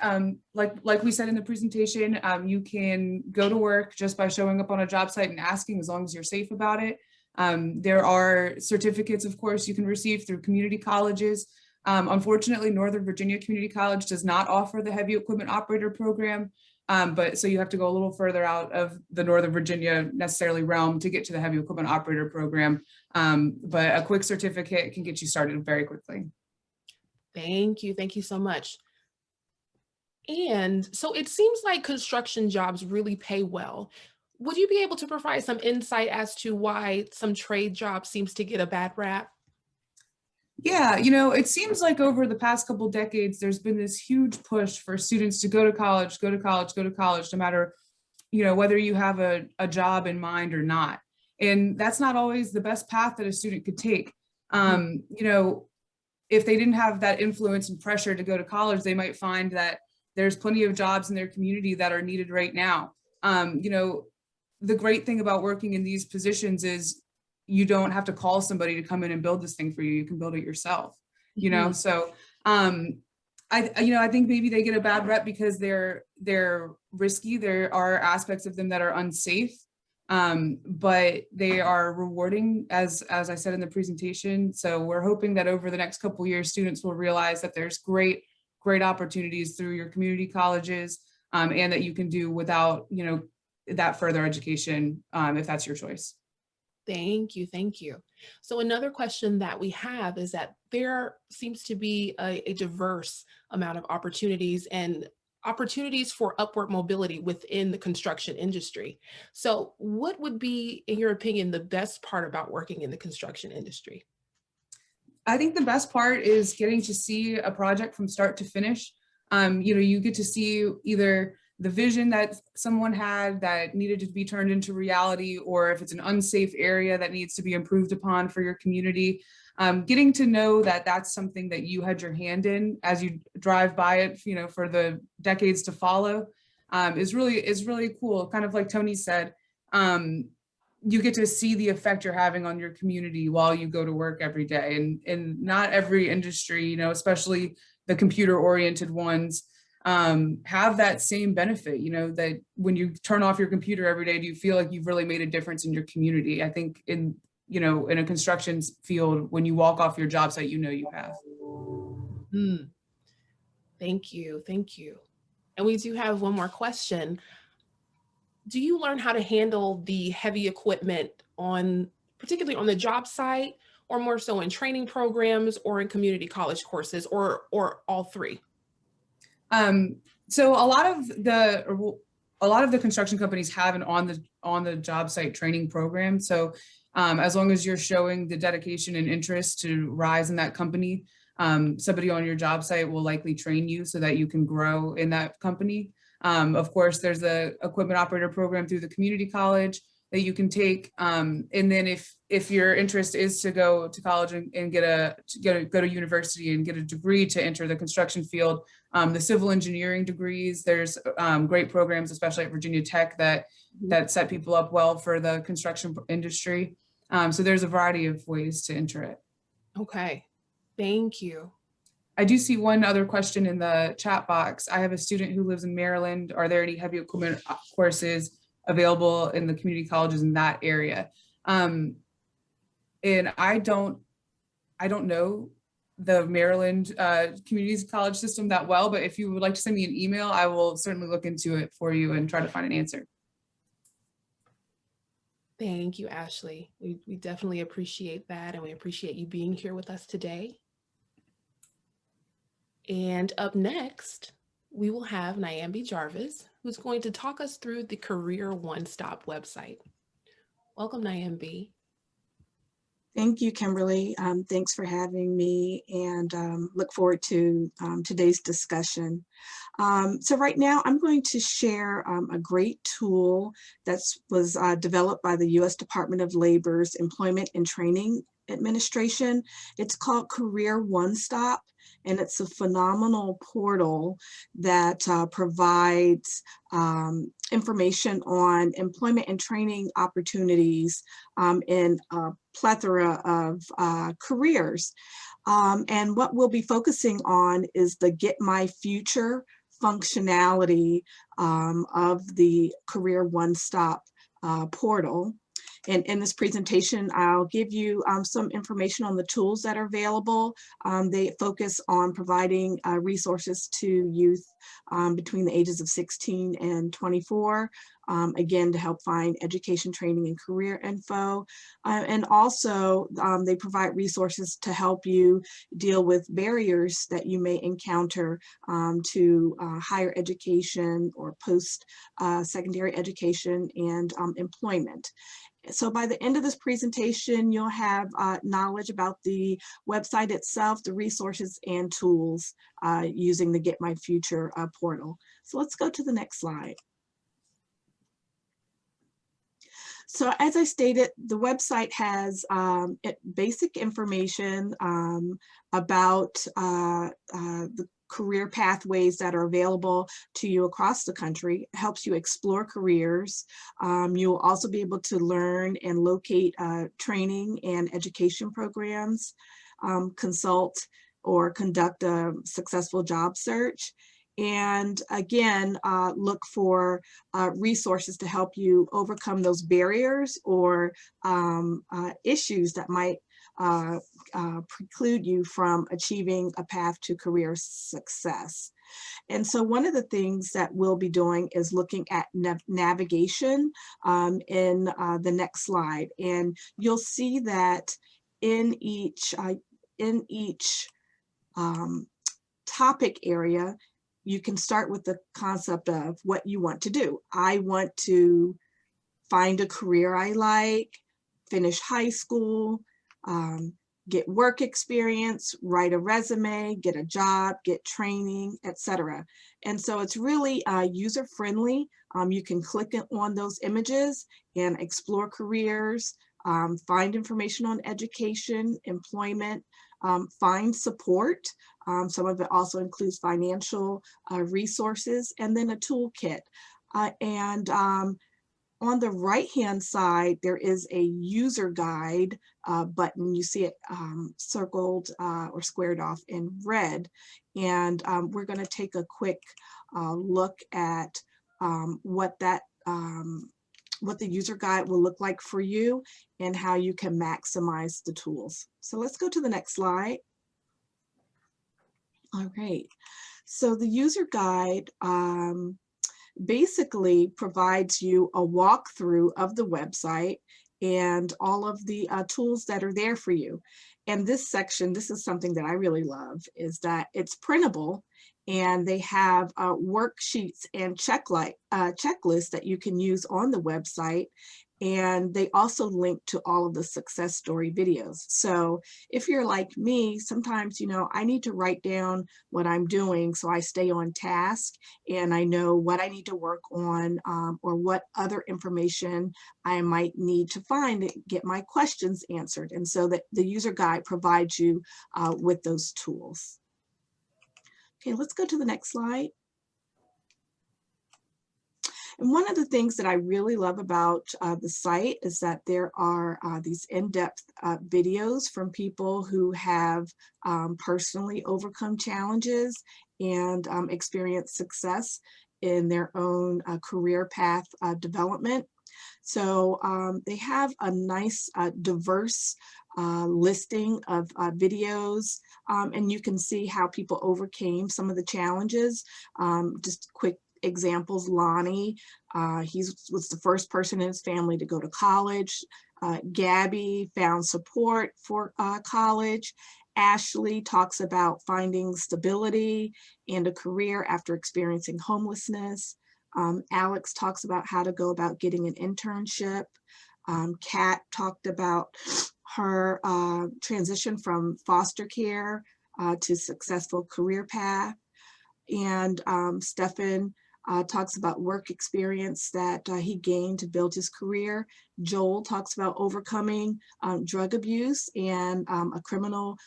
Like we said in the presentation, you can go to work just by showing up on a job site and asking, as long as you're safe about it. There are certificates, of course, you can receive through community colleges. Unfortunately, Northern Virginia Community College does not offer the heavy equipment operator program. But so you have to go a little further out of the Northern Virginia necessarily realm to get to the heavy equipment operator program. But a quick certificate can get you started very quickly. Thank you. Thank you so much. And so it seems like construction jobs really pay well. Would you be able to provide some insight as to why some trade jobs seems to get a bad rap? Yeah, it seems like over the past couple of decades, there's been this huge push for students to go to college, go to college, go to college, no matter, whether you have a job in mind or not. And that's not always the best path that a student could take. If they didn't have that influence and pressure to go to college, they might find that there's plenty of jobs in their community that are needed right now. The great thing about working in these positions is you don't have to call somebody to come in and build this thing for you. You can build it yourself, So I think maybe they get a bad rep because they're risky. There are aspects of them that are unsafe, but they are rewarding, as I said in the presentation. So we're hoping that over the next couple of years, students will realize that there's great opportunities through your community colleges, and that you can do without, that further education, if that's your choice. Thank you. Thank you. So another question that we have is that there seems to be a diverse amount of opportunities and opportunities for upward mobility within the construction industry. So what would be, in your opinion, the best part about working in the construction industry? I think the best part is getting to see a project from start to finish. You get to see either the vision that someone had that needed to be turned into reality, or if it's an unsafe area that needs to be improved upon for your community. Getting to know that that's something that you had your hand in as you drive by it, for the decades to follow, is really cool. Kind of like Tony said, you get to see the effect you're having on your community while you go to work every day. And not every industry, especially the computer-oriented ones, have that same benefit, that when you turn off your computer every day, do you feel like you've really made a difference in your community? I think in a construction field, when you walk off your job site, you have. Thank you. Thank you. And we do have one more question. Do you learn how to handle the heavy equipment particularly on the job site, or more so in training programs or in community college courses, or all three? So a lot of the construction companies have an on the job site training program. So As long as you're showing the dedication and interest to rise in that company, somebody on your job site will likely train you so that you can grow in that company. Of course, there's the equipment operator program through the community college that you can take. And then if your interest is to go to college and go to university and get a degree to enter the construction field, the civil engineering degrees, there's great programs, especially at Virginia Tech, that set people up well for the construction industry. So there's a variety of ways to enter it. Okay, thank you. I do see one other question in the chat box. I have a student who lives in Maryland. Are there any heavy equipment courses available in the community colleges in that area? And I don't know the Maryland community college system that well, but if you would like to send me an email, I will certainly look into it for you and try to find an answer. Thank you, Ashley. We definitely appreciate that, and we appreciate you being here with us today. And up next, we will have Nyambi Jarvis, who's going to talk us through the Career One Stop website. Welcome, Nyambi. Thank you, Kimberly. Thanks for having me, and look forward to today's discussion. So right now I'm going to share a great tool that was developed by the U.S. Department of Labor's Employment and Training Administration. It's called Career One Stop, and it's a phenomenal portal that provides information on employment and training opportunities in a plethora of careers. And what we'll be focusing on is the Get My Future functionality of the Career One Stop portal. And in this presentation, I'll give you some information on the tools that are available. They focus on providing resources to youth between the ages of 16 and 24, again, to help find education, training, and career info. And also, they provide resources to help you deal with barriers that you may encounter to higher education or post-secondary education and employment. So by the end of this presentation, you'll have knowledge about the website itself, the resources and tools using the Get My Future portal. So let's go to the next slide. So as I stated, the website has basic information about the career pathways that are available to you across the country. It helps you explore careers. You'll also be able to learn and locate training and education programs, consult or conduct a successful job search, and again, look for resources to help you overcome those barriers or issues that might preclude you from achieving a path to career success. And so one of the things that we'll be doing is looking at navigation in the next slide. And you'll see that in each topic area, you can start with the concept of what you want to do. I want to find a career I like, finish high school, get work experience, write a resume, get a job, get training, etc. And so it's really user-friendly. You can click on those images and explore careers, find information on education, employment, find support. Some of it also includes financial resources, and then a toolkit. On the right-hand side, there is a user guide button. You see it circled or squared off in red. And we're going to take a quick look at what the user guide will look like for you and how you can maximize the tools. So let's go to the next slide. All right. So the user guide basically provides you a walkthrough of the website and all of the tools that are there for you. And this section, this is something that I really love, is that it's printable and they have worksheets and checklists that you can use on the website. And they also link to all of the success story videos. So if you're like me, sometimes, I need to write down what I'm doing so I stay on task and I know what I need to work on, or what other information I might need to find to get my questions answered. And so that the user guide provides you with those tools. Okay, let's go to the next slide. And one of the things that I really love about the site is that there are these in-depth videos from people who have personally overcome challenges and experienced success in their own career path development. So they have a nice diverse listing of videos, and you can see how people overcame some of the challenges. Just quick examples: Lonnie, he was the first person in his family to go to college. Gabby found support for college. Ashley talks about finding stability and a career after experiencing homelessness. Alex talks about how to go about getting an internship. Kat talked about her transition from foster care to successful career path. And Stefan talks about work experience that he gained to build his career. Joel talks about overcoming drug abuse and a criminal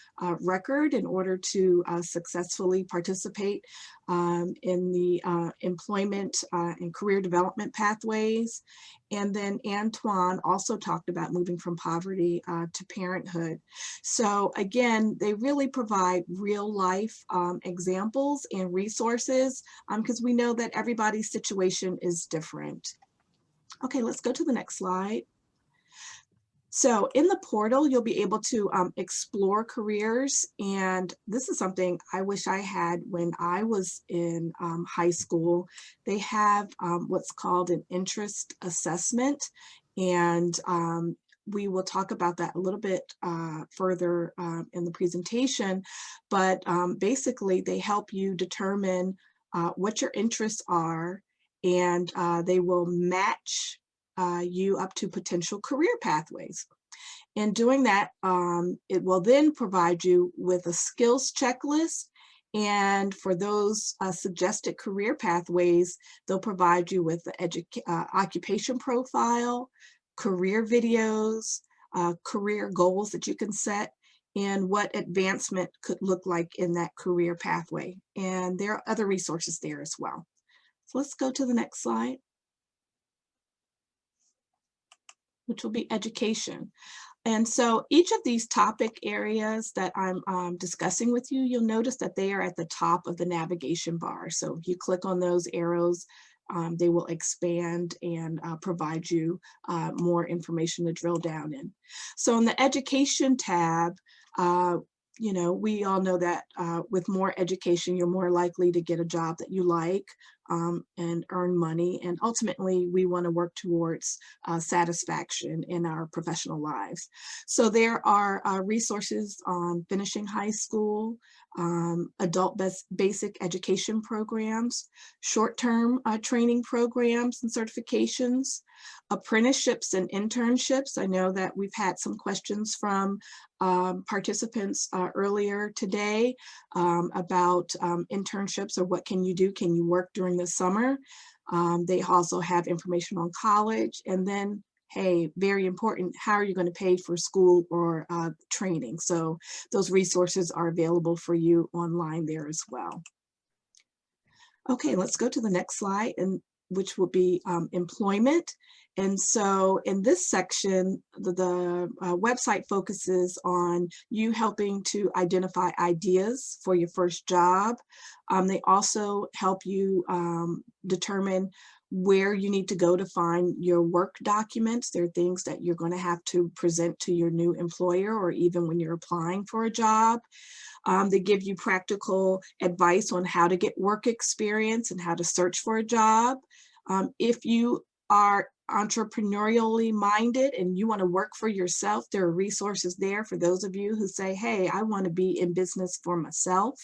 record in order to successfully participate in the employment and career development pathways. And then Antoine also talked about moving from poverty to parenthood. So again, they really provide real life examples and resources because we know that everybody's situation is different. Okay, let's go to the next slide. So in the portal, you'll be able to explore careers. And this is something I wish I had when I was in high school. They have what's called an interest assessment. And we will talk about that a little bit further in the presentation. But basically, they help you determine what your interests are, and they will match you up to potential career pathways. In doing that, it will then provide you with a skills checklist. And for those suggested career pathways, they'll provide you with the occupation profile, career videos, career goals that you can set, and what advancement could look like in that career pathway. And there are other resources there as well. So let's go to the next slide, which will be education. And so each of these topic areas that I'm discussing with you, you'll notice that they are at the top of the navigation bar. So if you click on those arrows, they will expand and provide you more information to drill down in. So in the education tab, we all know that with more education, you're more likely to get a job that you like and earn money. And ultimately, we want to work towards satisfaction in our professional lives. So there are resources on finishing high school, adult basic education programs, short-term training programs and certifications, apprenticeships and internships. I know that we've had some questions from participants earlier today about internships, or what can you do? Can you work during the summer? They also have information on college. And then, hey, very important, how are you going to pay for school or training? So those resources are available for you online there as well. Okay, let's go to the next slide, and which will be employment. And so in this section, the website focuses on you helping to identify ideas for your first job. They also help you determine where you need to go to find your work documents. There are things that you're going to have to present to your new employer, or even when you're applying for a job. They give you practical advice on how to get work experience and how to search for a job. If you are entrepreneurially minded and you want to work for yourself, there are resources there for those of you who say, hey, I want to be in business for myself.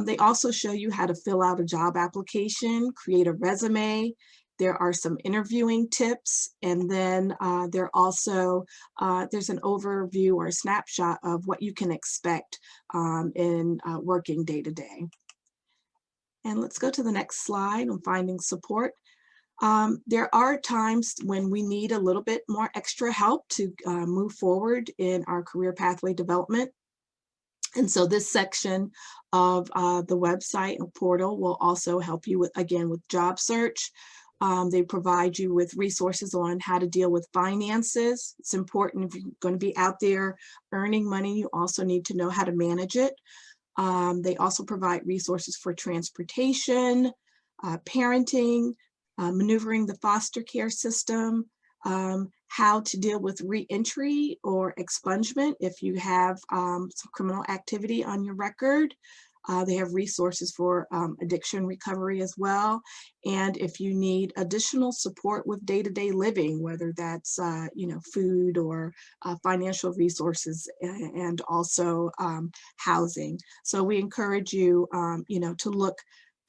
They also show you how to fill out a job application, create a resume. There are some interviewing tips, and then there's an overview or a snapshot of what you can expect in working day to day. And let's go to the next slide on finding support. There are times when we need a little bit more extra help to move forward in our career pathway development. And so this section of the website and portal will also help you with, again, with job search. They provide you with resources on how to deal with finances. It's important if you're going to be out there earning money, you also need to know how to manage it. They also provide resources for transportation, parenting, maneuvering the foster care system, how to deal with reentry or expungement if you have some criminal activity on your record. They have resources for addiction recovery as well. And if you need additional support with day-to-day living, whether that's food or financial resources and also housing. So we encourage you, to look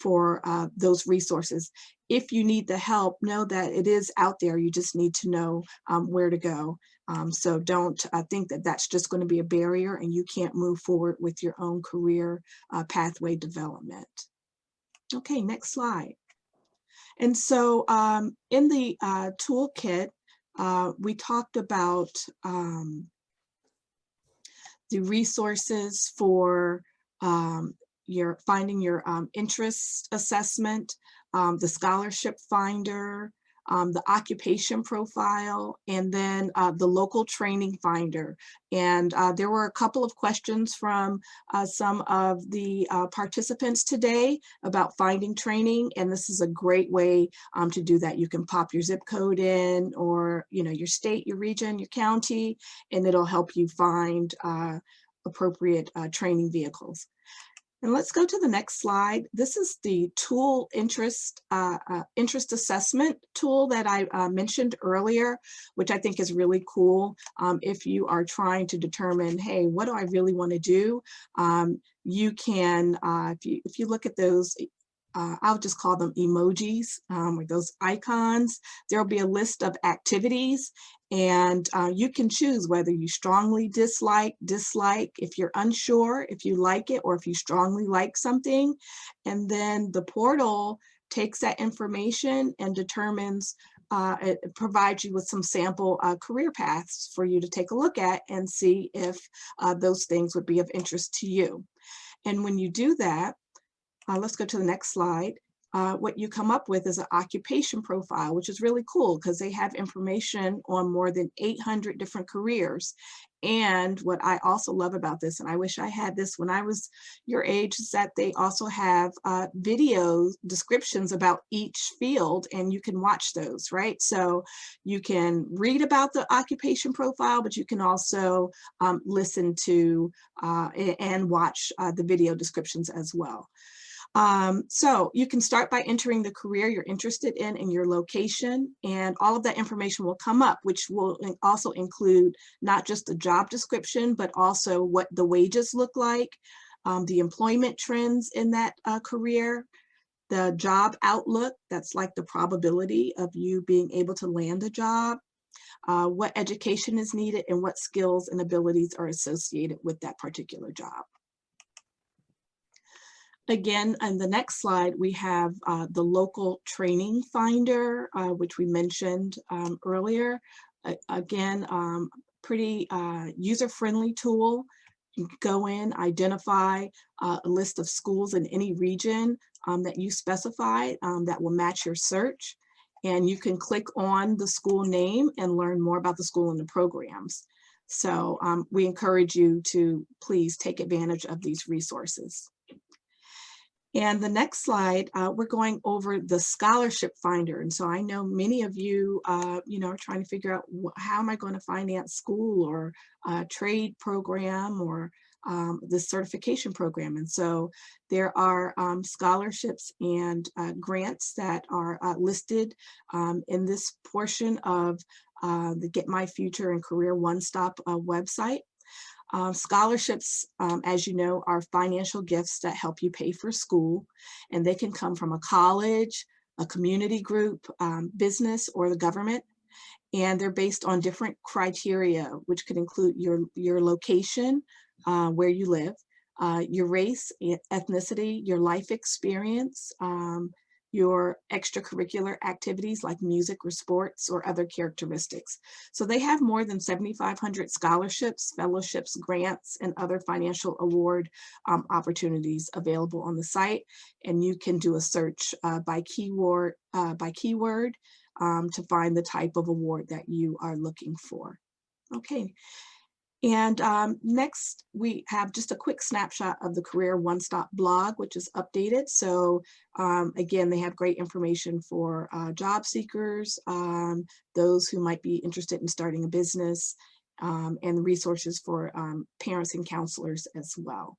for those resources. If you need the help, know that it is out there. You just need to know where to go. So don't think that that's just going to be a barrier and you can't move forward with your own career pathway development. Okay, next slide. And so in the toolkit, we talked about the resources for finding your interest assessment, the scholarship finder, the occupation profile, and then the local training finder. And there were a couple of questions from some of the participants today about finding training, and this is a great way to do that. You can pop your zip code in, or your state, your region, your county, and it'll help you find appropriate training vehicles. And let's go to the next slide. This is the tool interest assessment tool that I mentioned earlier, which I think is really cool. If you are trying to determine, hey, what do I really want to do? You can, if you look at those, I'll just call them emojis, or those icons, there'll be a list of activities, and you can choose whether you strongly dislike, if you're unsure, if you like it, or if you strongly like something. And then the portal takes that information and determines, it provides you with some sample career paths for you to take a look at and see if those things would be of interest to you. And when you do that, let's go to the next slide. What you come up with is an occupation profile, which is really cool because they have information on more than 800 different careers. And what I also love about this, and I wish I had this when I was your age, is that they also have video descriptions about each field, and you can watch those, right? So you can read about the occupation profile, but you can also listen to and watch the video descriptions as well. So you can start by entering the career you're interested in and your location, and all of that information will come up, which will also include not just the job description, but also what the wages look like, the employment trends in that career, the job outlook, that's like the probability of you being able to land a job, what education is needed, and what skills and abilities are associated with that particular job. Again, on the next slide, we have the local training finder, which we mentioned earlier. Again, pretty user-friendly tool. You can go in, identify a list of schools in any region that you specify that will match your search. And you can click on the school name and learn more about the school and the programs. So we encourage you to please take advantage of these resources. And the next slide, we're going over the scholarship finder. And so I know many of you, are trying to figure out how am I going to finance school or trade program or the certification program. And so there are scholarships and grants that are listed in this portion of the Get My Future and Career One Stop website. Scholarships, as you know, are financial gifts that help you pay for school, and they can come from a college, a community group, business, or the government. And they're based on different criteria, which could include your location, where you live, your race, ethnicity, your life experience, your extracurricular activities like music or sports or other characteristics. So they have more than 7,500 scholarships, fellowships, grants, and other financial award opportunities available on the site. And you can do a search by keyword to find the type of award that you are looking for. Okay. And next, we have just a quick snapshot of the Career One Stop blog, which is updated. So again, they have great information for job seekers, those who might be interested in starting a business, and resources for parents and counselors as well.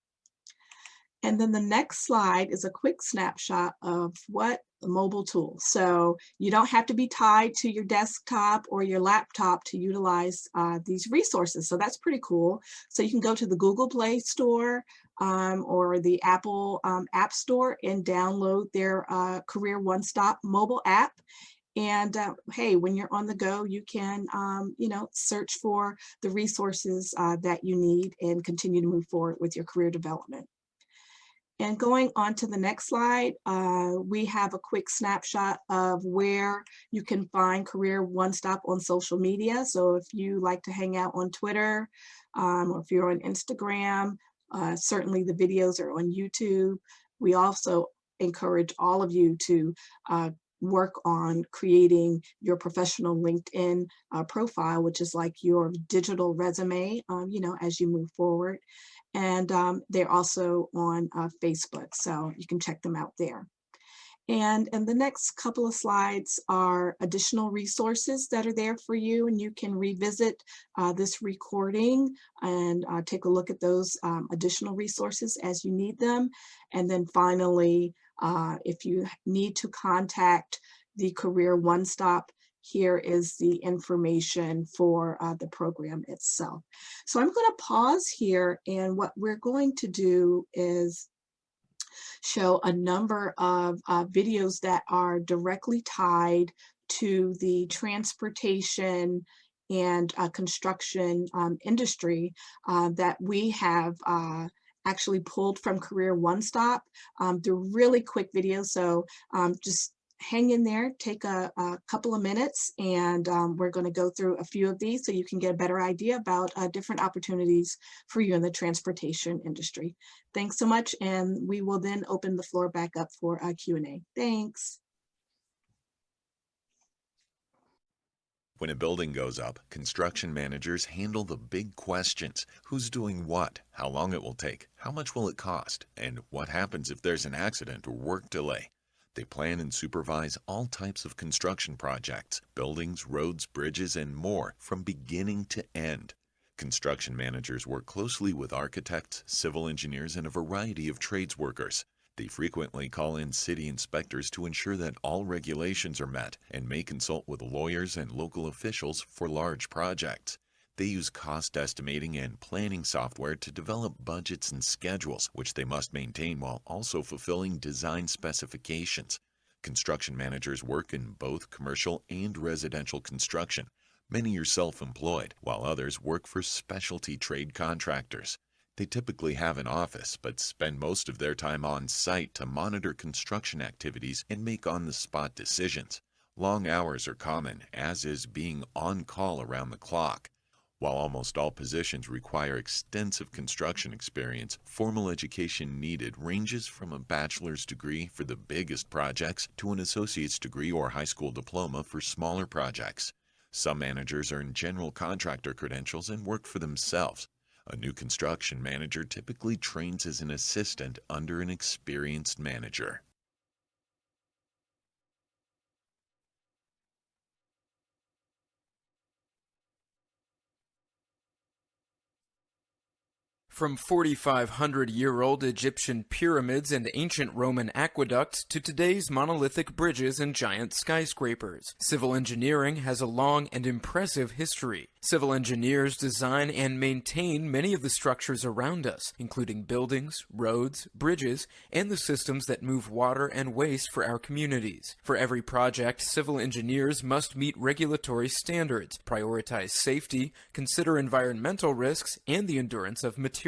And then the next slide is a quick snapshot of what a mobile tool. So you don't have to be tied to your desktop or your laptop to utilize these resources. So that's pretty cool. So you can go to the Google Play Store or the Apple App Store and download their Career One Stop mobile app. And hey, when you're on the go, you can, search for the resources that you need and continue to move forward with your career development. And going on to the next slide, we have a quick snapshot of where you can find Career One Stop on social media. So if you like to hang out on Twitter, or if you're on Instagram, certainly the videos are on YouTube. We also encourage all of you to work on creating your professional LinkedIn profile, which is like your digital resume, as you move forward. And they're also on Facebook, so you can check them out there. And the next couple of slides are additional resources that are there for you, and you can revisit this recording and take a look at those additional resources as you need them. And then finally, if you need to contact the Career One Stop, here is the information for the program itself. So I'm going to pause here, and what we're going to do is show a number of videos that are directly tied to the transportation and construction industry that we have actually pulled from Career One Stop. They're really quick videos, so just hang in there, take a couple of minutes, and we're going to go through a few of these so you can get a better idea about different opportunities for you in the transportation industry. Thanks so much, and we will then open the floor back up for Q&A. Thanks. When a building goes up, construction managers handle the big questions. Who's doing what? How long it will take? How much will it cost? And what happens if there's an accident or work delay? They plan and supervise all types of construction projects, buildings, roads, bridges, and more from beginning to end. Construction managers work closely with architects, civil engineers, and a variety of trades workers. They frequently call in city inspectors to ensure that all regulations are met and may consult with lawyers and local officials for large projects. They use cost estimating and planning software to develop budgets and schedules, which they must maintain while also fulfilling design specifications. Construction managers work in both commercial and residential construction. Many are self-employed, while others work for specialty trade contractors. They typically have an office, but spend most of their time on site to monitor construction activities and make on-the-spot decisions. Long hours are common, as is being on call around the clock. While almost all positions require extensive construction experience, formal education needed ranges from a bachelor's degree for the biggest projects to an associate's degree or high school diploma for smaller projects. Some managers earn general contractor credentials and work for themselves. A new construction manager typically trains as an assistant under an experienced manager. From 4,500-year-old Egyptian pyramids and ancient Roman aqueducts to today's monolithic bridges and giant skyscrapers, civil engineering has a long and impressive history. Civil engineers design and maintain many of the structures around us, including buildings, roads, bridges, and the systems that move water and waste for our communities. For every project, civil engineers must meet regulatory standards, prioritize safety, consider environmental risks and the endurance of materials,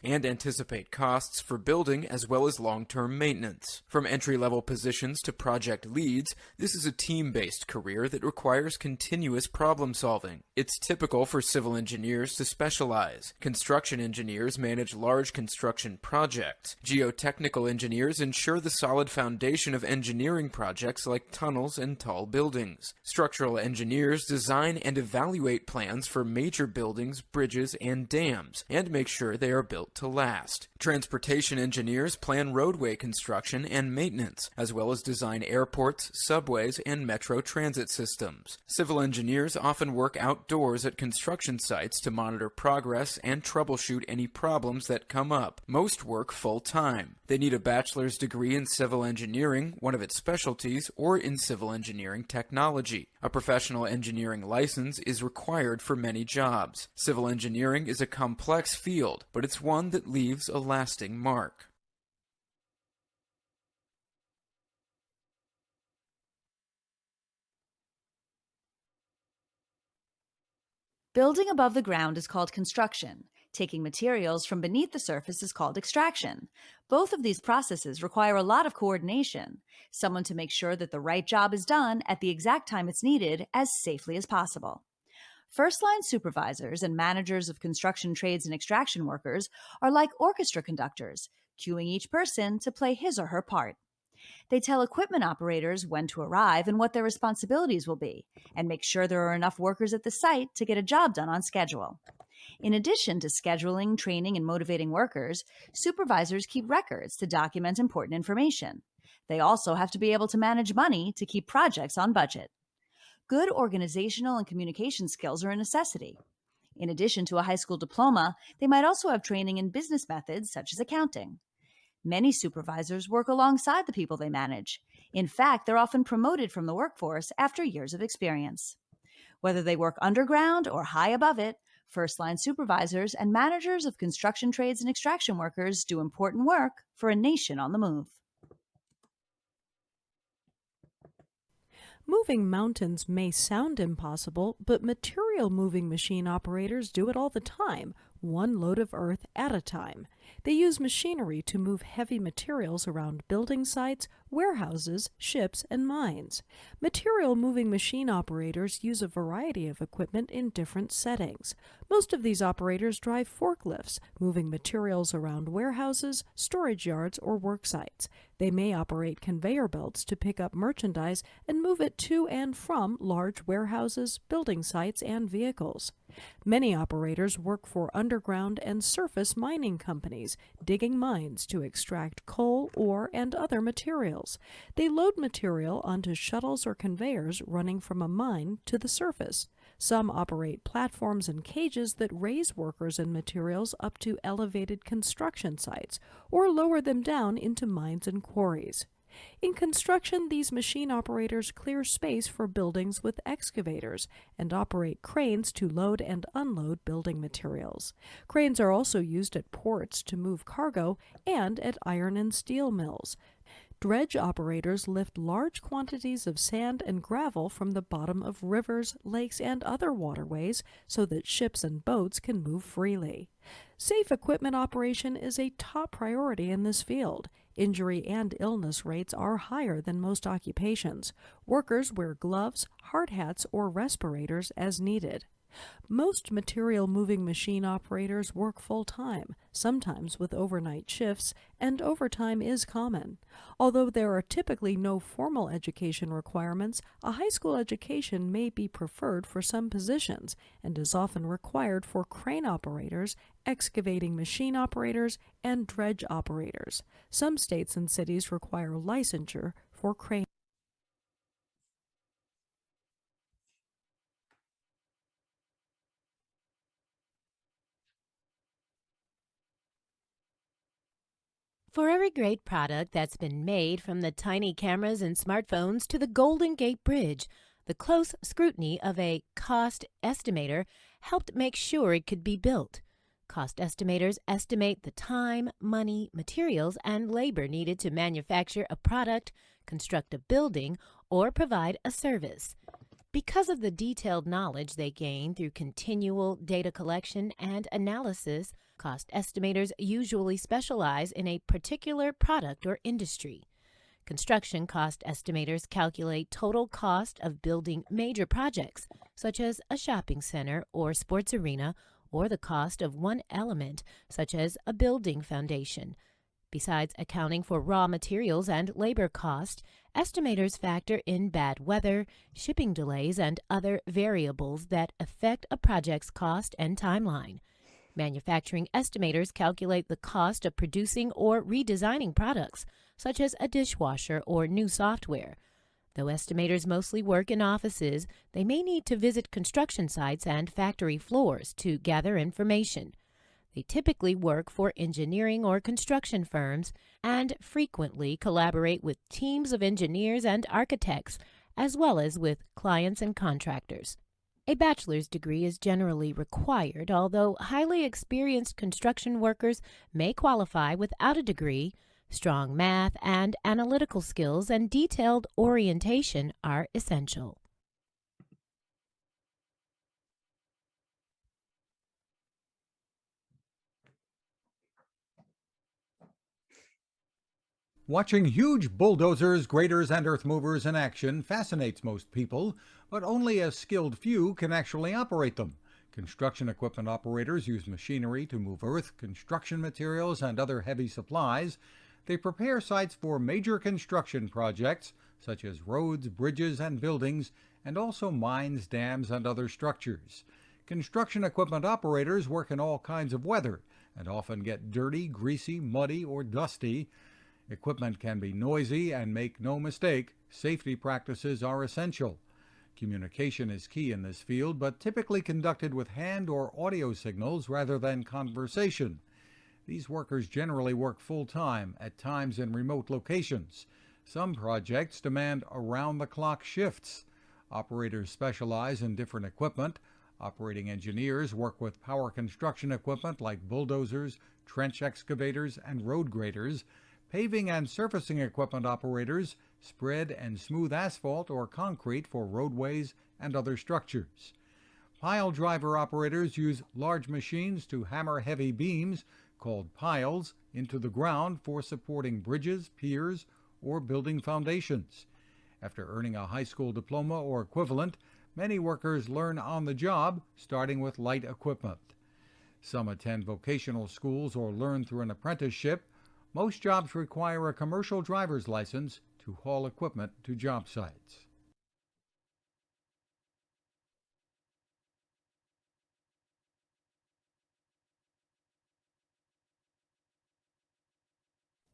and anticipate costs for building as well as long-term maintenance. From entry-level positions to project leads, this is a team-based career that requires continuous problem-solving. It's typical for civil engineers to specialize. Construction engineers manage large construction projects. Geotechnical engineers ensure the solid foundation of engineering projects like tunnels and tall buildings. Structural engineers design and evaluate plans for major buildings, bridges, and dams, and make sure they are built to last. Transportation engineers plan roadway construction and maintenance, as well as design airports, subways, and metro transit systems. Civil engineers often work outdoors at construction sites to monitor progress and troubleshoot any problems that come up. Most work full-time. They need a bachelor's degree in civil engineering, one of its specialties, or in civil engineering technology. A professional engineering license is required for many jobs. Civil engineering is a complex field, but it's one that leaves a lasting mark. Building above the ground is called construction. Taking materials from beneath the surface is called extraction. Both of these processes require a lot of coordination, someone to make sure that the right job is done at the exact time it's needed as safely as possible. First-line supervisors and managers of construction trades and extraction workers are like orchestra conductors, cueing each person to play his or her part. They tell equipment operators when to arrive and what their responsibilities will be, and make sure there are enough workers at the site to get a job done on schedule. In addition to scheduling, training, and motivating workers, supervisors keep records to document important information. They also have to be able to manage money to keep projects on budget. Good organizational and communication skills are a necessity. In addition to a high school diploma, they might also have training in business methods such as accounting. Many supervisors work alongside the people they manage. In fact, they're often promoted from the workforce after years of experience. Whether they work underground or high above it, first-line supervisors and managers of construction trades and extraction workers do important work for a nation on the move. Moving mountains may sound impossible, but material moving machine operators do it all the time, one load of earth at a time. They use machinery to move heavy materials around building sites, warehouses, ships, and mines. Material moving machine operators use a variety of equipment in different settings. Most of these operators drive forklifts, moving materials around warehouses, storage yards, or work sites. They may operate conveyor belts to pick up merchandise and move it to and from large warehouses, building sites, and vehicles. Many operators work for underground and surface mining companies, digging mines to extract coal, ore, and other materials. They load material onto shuttles or conveyors running from a mine to the surface. Some operate platforms and cages that raise workers and materials up to elevated construction sites, or lower them down into mines and quarries. In construction, these machine operators clear space for buildings with excavators and operate cranes to load and unload building materials. Cranes are also used at ports to move cargo and at iron and steel mills. Dredge operators lift large quantities of sand and gravel from the bottom of rivers, lakes, and other waterways so that ships and boats can move freely. Safe equipment operation is a top priority in this field. Injury and illness rates are higher than most occupations. Workers wear gloves, hard hats, or respirators as needed. Most material moving machine operators work full-time, sometimes with overnight shifts, and overtime is common. Although there are typically no formal education requirements, a high school education may be preferred for some positions and is often required for crane operators, excavating machine operators, and dredge operators. Some states and cities require licensure for crane. For every great product that's been made, from the tiny cameras and smartphones to the Golden Gate Bridge, the close scrutiny of a cost estimator helped make sure it could be built. Cost estimators estimate the time, money, materials, and labor needed to manufacture a product, construct a building, or provide a service. Because of the detailed knowledge they gain through continual data collection and analysis, cost estimators usually specialize in a particular product or industry. Construction cost estimators calculate total cost of building major projects, such as a shopping center or sports arena, or the cost of one element, such as a building foundation. Besides accounting for raw materials and labor cost, estimators factor in bad weather, shipping delays, and other variables that affect a project's cost and timeline. Manufacturing estimators calculate the cost of producing or redesigning products, such as a dishwasher or new software. Though estimators mostly work in offices, they may need to visit construction sites and factory floors to gather information. They typically work for engineering or construction firms and frequently collaborate with teams of engineers and architects, as well as with clients and contractors. A bachelor's degree is generally required, although highly experienced construction workers may qualify without a degree. Strong math and analytical skills and detailed orientation are essential. Watching huge bulldozers, graders, and earth movers in action fascinates most people, but only a skilled few can actually operate them. Construction equipment operators use machinery to move earth, construction materials, and other heavy supplies. They prepare sites for major construction projects, such as roads, bridges, and buildings, and also mines, dams, and other structures. Construction equipment operators work in all kinds of weather and often get dirty, greasy, muddy, or dusty. Equipment can be noisy, and make no mistake, safety practices are essential. Communication is key in this field, but typically conducted with hand or audio signals rather than conversation. These workers generally work full-time, at times in remote locations. Some projects demand around-the-clock shifts. Operators specialize in different equipment. Operating engineers work with power construction equipment like bulldozers, trench excavators, and road graders. Paving and surfacing equipment operators spread and smooth asphalt or concrete for roadways and other structures. Pile driver operators use large machines to hammer heavy beams, called piles, into the ground for supporting bridges, piers, or building foundations. After earning a high school diploma or equivalent, many workers learn on the job, starting with light equipment. Some attend vocational schools or learn through an apprenticeship. Most jobs require a commercial driver's license to haul equipment to job sites.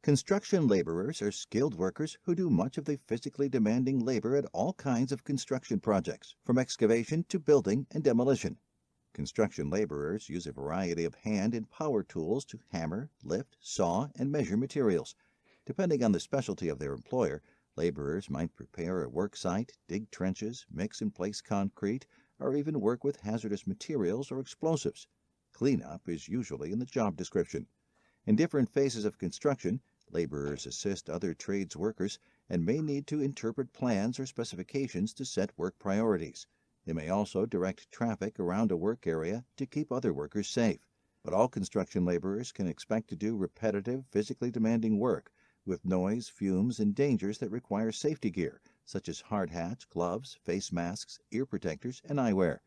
Construction laborers are skilled workers who do much of the physically demanding labor at all kinds of construction projects, from excavation to building and demolition. Construction laborers use a variety of hand and power tools to hammer, lift, saw, and measure materials. Depending on the specialty of their employer, laborers might prepare a work site, dig trenches, mix and place concrete, or even work with hazardous materials or explosives. Cleanup is usually in the job description. In different phases of construction, laborers assist other trades workers and may need to interpret plans or specifications to set work priorities. They may also direct traffic around a work area to keep other workers safe. But all construction laborers can expect to do repetitive, physically demanding work with noise, fumes, and dangers that require safety gear, such as hard hats, gloves, face masks, ear protectors, and eyewear.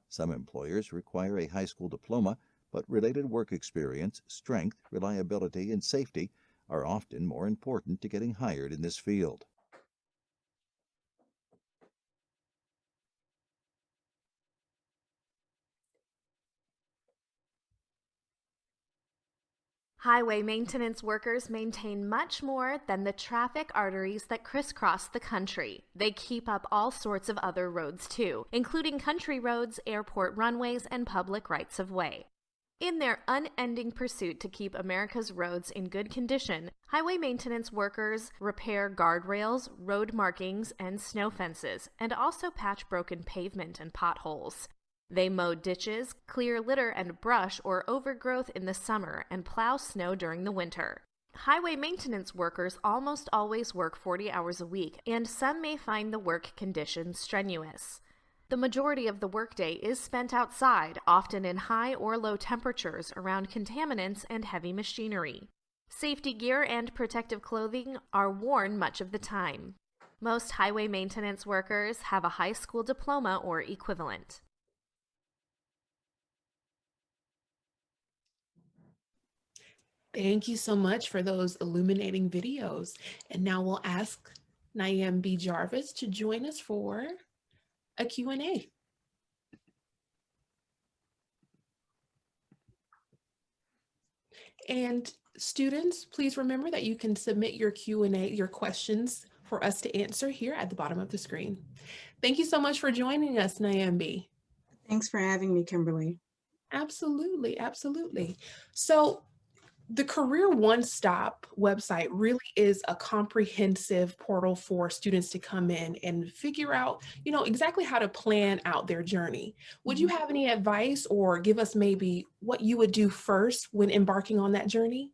Some employers require a high school diploma, but related work experience, strength, reliability, and safety are often more important to getting hired in this field. Highway maintenance workers maintain much more than the traffic arteries that crisscross the country. They keep up all sorts of other roads too, including country roads, airport runways, and public rights of way. In their unending pursuit to keep America's roads in good condition, highway maintenance workers repair guardrails, road markings, and snow fences, and also patch broken pavement and potholes. They mow ditches, clear litter and brush or overgrowth in the summer, and plow snow during the winter. Highway maintenance workers almost always work 40 hours a week, and some may find the work conditions strenuous. The majority of the workday is spent outside, often in high or low temperatures around contaminants and heavy machinery. Safety gear and protective clothing are worn much of the time. Most highway maintenance workers have a high school diploma or equivalent. Thank you so much for those illuminating videos. And now we'll ask Nyam B. Jarvis to join us for a Q&A. And students, please remember that you can submit your Q&A, your questions for us to answer here at the bottom of the screen. Thank you so much for joining us, Nyam B. Thanks for having me, Kimberly. Absolutely, absolutely. So the Career One Stop website really is a comprehensive portal for students to come in and figure out, exactly how to plan out their journey. Would you have any advice or give us maybe what you would do first when embarking on that journey?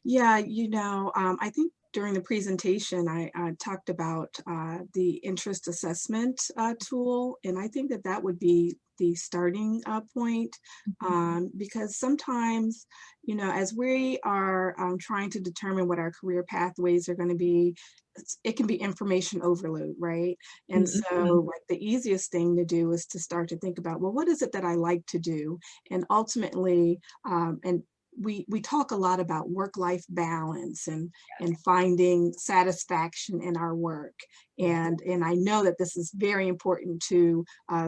Yeah, I think during the presentation, I talked about the interest assessment tool, and I think that that would be the starting point, because sometimes, as we are trying to determine what our career pathways are going to be, it can be information overload, right? And so like the easiest thing to do is to start to think about, well, what is it that I like to do? And ultimately, and we talk a lot about work-life balance and finding satisfaction in our work. And I know that this is very important to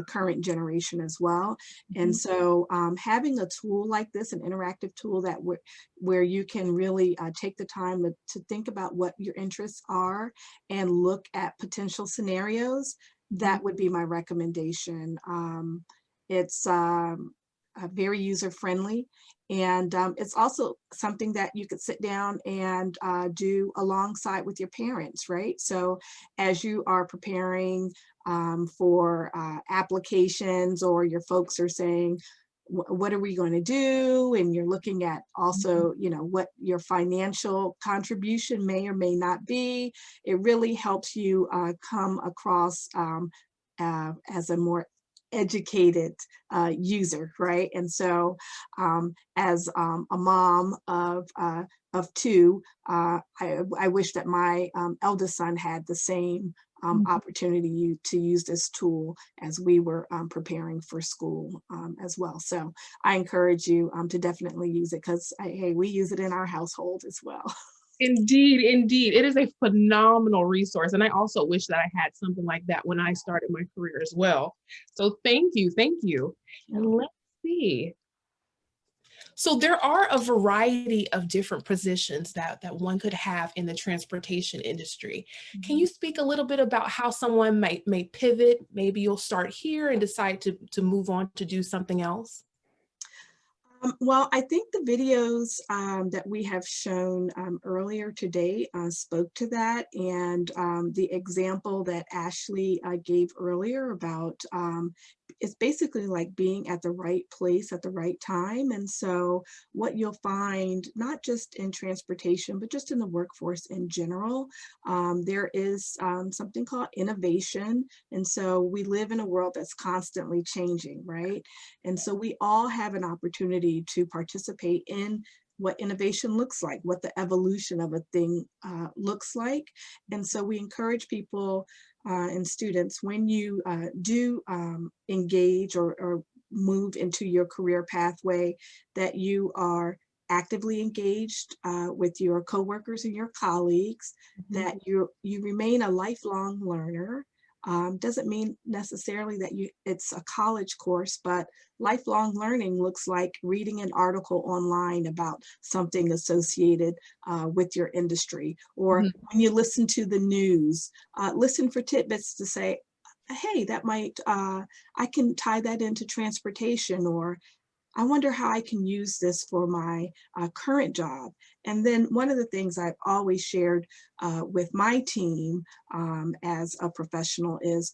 current generation as well. And so having a tool like this, an interactive tool that where you can really take the time to think about what your interests are and look at potential scenarios, that would be my recommendation. It's very user-friendly. And it's also something that you could sit down and do alongside with your parents, right? So as you are preparing for applications, or your folks are saying, what are we going to do? And you're looking at also, what your financial contribution may or may not be. It really helps you come across as a more educated user, right? And so as a mom of two, I wish that my eldest son had the same opportunity to use this tool as we were preparing for school as well. So I encourage you to definitely use it, because hey, we use it in our household as well. Indeed, indeed. It is a phenomenal resource. And I also wish that I had something like that when I started my career as well. So thank you, thank you. And let's see. So there are a variety of different positions that one could have in the transportation industry. Can you speak a little bit about how someone may pivot? Maybe you'll start here and decide to move on to do something else? Well, I think the videos that we have shown earlier today spoke to that, and the example that Ashley gave earlier about it's basically like being at the right place at the right time. And so what you'll find, not just in transportation, but just in the workforce in general, there is something called innovation. And so we live in a world that's constantly changing, right? And so we all have an opportunity to participate in what innovation looks like, what the evolution of a thing looks like. And so we encourage people and students, when you do engage or move into your career pathway, that you are actively engaged with your coworkers and your colleagues, that you remain a lifelong learner. Doesn't mean necessarily that it's a college course, but lifelong learning looks like reading an article online about something associated with your industry, or when you listen to the news, listen for tidbits to say, hey, that might, I can tie that into transportation, or I wonder how I can use this for my current job. And then one of the things I've always shared with my team as a professional is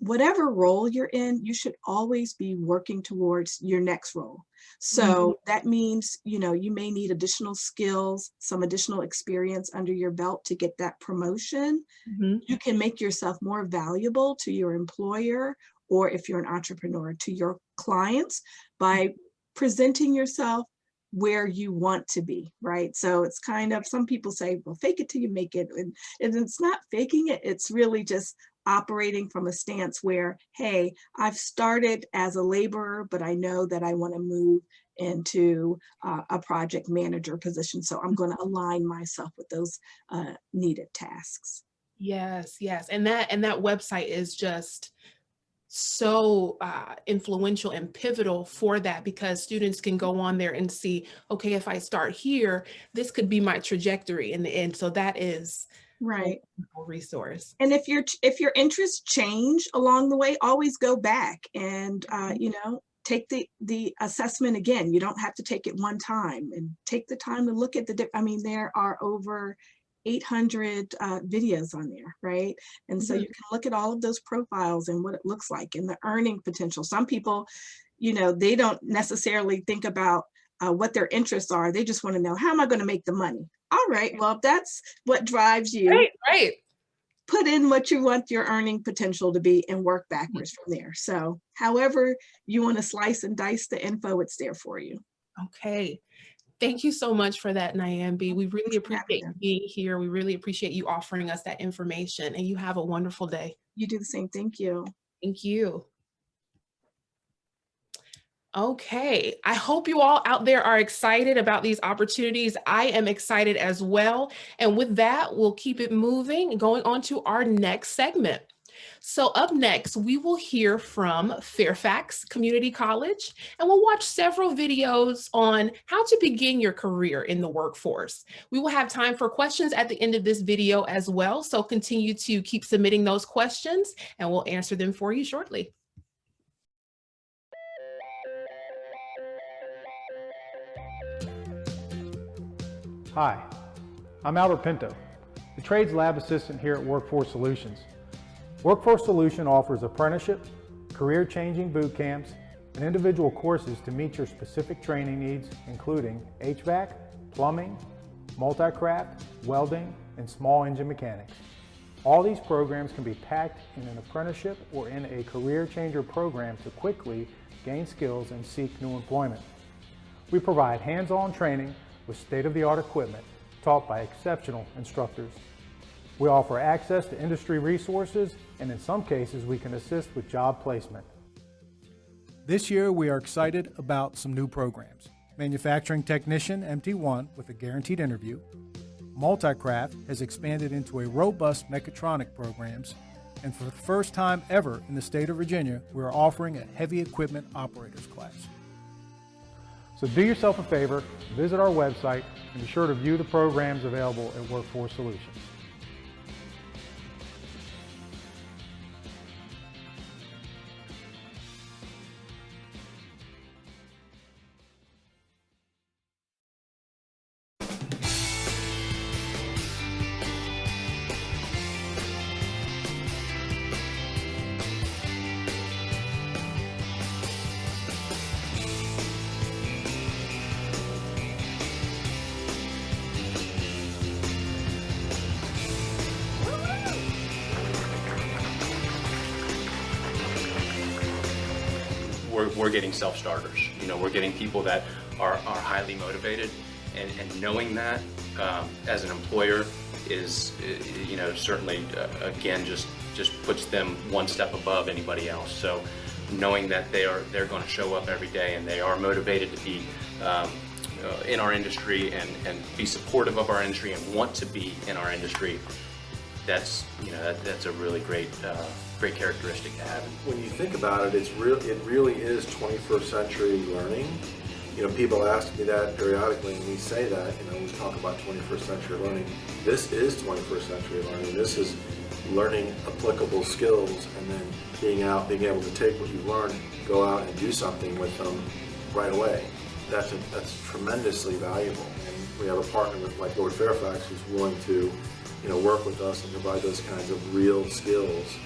whatever role you're in, you should always be working towards your next role. So that means, you know, you may need additional skills, some additional experience under your belt to get that promotion. You can make yourself more valuable to your employer, or if you're an entrepreneur, to your clients by presenting yourself where you want to be, right? So it's kind of, some people say, well, fake it till you make it. And it's not faking it, it's really just operating from a stance where, hey, I've started as a laborer, but I know that I want to move into a project manager position. So I'm going to align myself with those needed tasks. Yes, yes. And that website is just so influential and pivotal for that, because students can go on there and see, okay, if I start here, this could be my trajectory in the end. So that is right. A wonderful resource. And if your interests change along the way, always go back and you know, take the assessment again. You don't have to take it one time, and take the time to look at I mean, there are over 800 videos on there, right? And so you can look at all of those profiles and what it looks like and the earning potential. Some people, you know, they don't necessarily think about what their interests are. They just want to know, how am I going to make the money? All right, well, if that's what drives you, right. Put in what you want your earning potential to be and work backwards from there. So however you want to slice and dice the info, it's there for you. Okay. Thank you so much for that, Nyambi. We really appreciate you being here. We really appreciate you offering us that information, and you have a wonderful day. You do the same. Thank you. Thank you. Okay, I hope you all out there are excited about these opportunities. I am excited as well. And with that, we'll keep it moving, going on to our next segment. So up next, we will hear from Fairfax Community College, and we'll watch several videos on how to begin your career in the workforce. We will have time for questions at the end of this video as well, so continue to keep submitting those questions, and we'll answer them for you shortly. Hi, I'm Albert Pinto, the Trades Lab Assistant here at Workforce Solutions. Workforce Solutions offers apprenticeship, career-changing boot camps, and individual courses to meet your specific training needs, including HVAC, plumbing, multi-craft, welding, and small engine mechanics. All these programs can be packed in an apprenticeship or in a career changer program to quickly gain skills and seek new employment. We provide hands-on training with state-of-the-art equipment taught by exceptional instructors. We offer access to industry resources, and in some cases we can assist with job placement. This year we are excited about some new programs. Manufacturing Technician MT1 with a guaranteed interview. Multi-Craft has expanded into a robust mechatronic programs, and for the first time ever in the state of Virginia, we are offering a heavy equipment operators class. So do yourself a favor, visit our website, and be sure to view the programs available at Workforce Solutions. We're getting self-starters. You know, we're getting people that are highly motivated, and knowing that as an employer is, you know, certainly again just puts them one step above anybody else. So knowing that they're going to show up every day and they are motivated to be in our industry and be supportive of our industry and want to be in our industry, that's, you know, that's a really great characteristic to have. When you think about it, it really is 21st century learning. You know, people ask me that periodically, and we say that, you know, we talk about 21st century learning. This is 21st century learning. This is learning applicable skills and then being able to take what you've learned, go out and do something with them right away. That's tremendously valuable. And we have a partner with like Lord Fairfax who's willing to, work with us and provide those kinds of real skills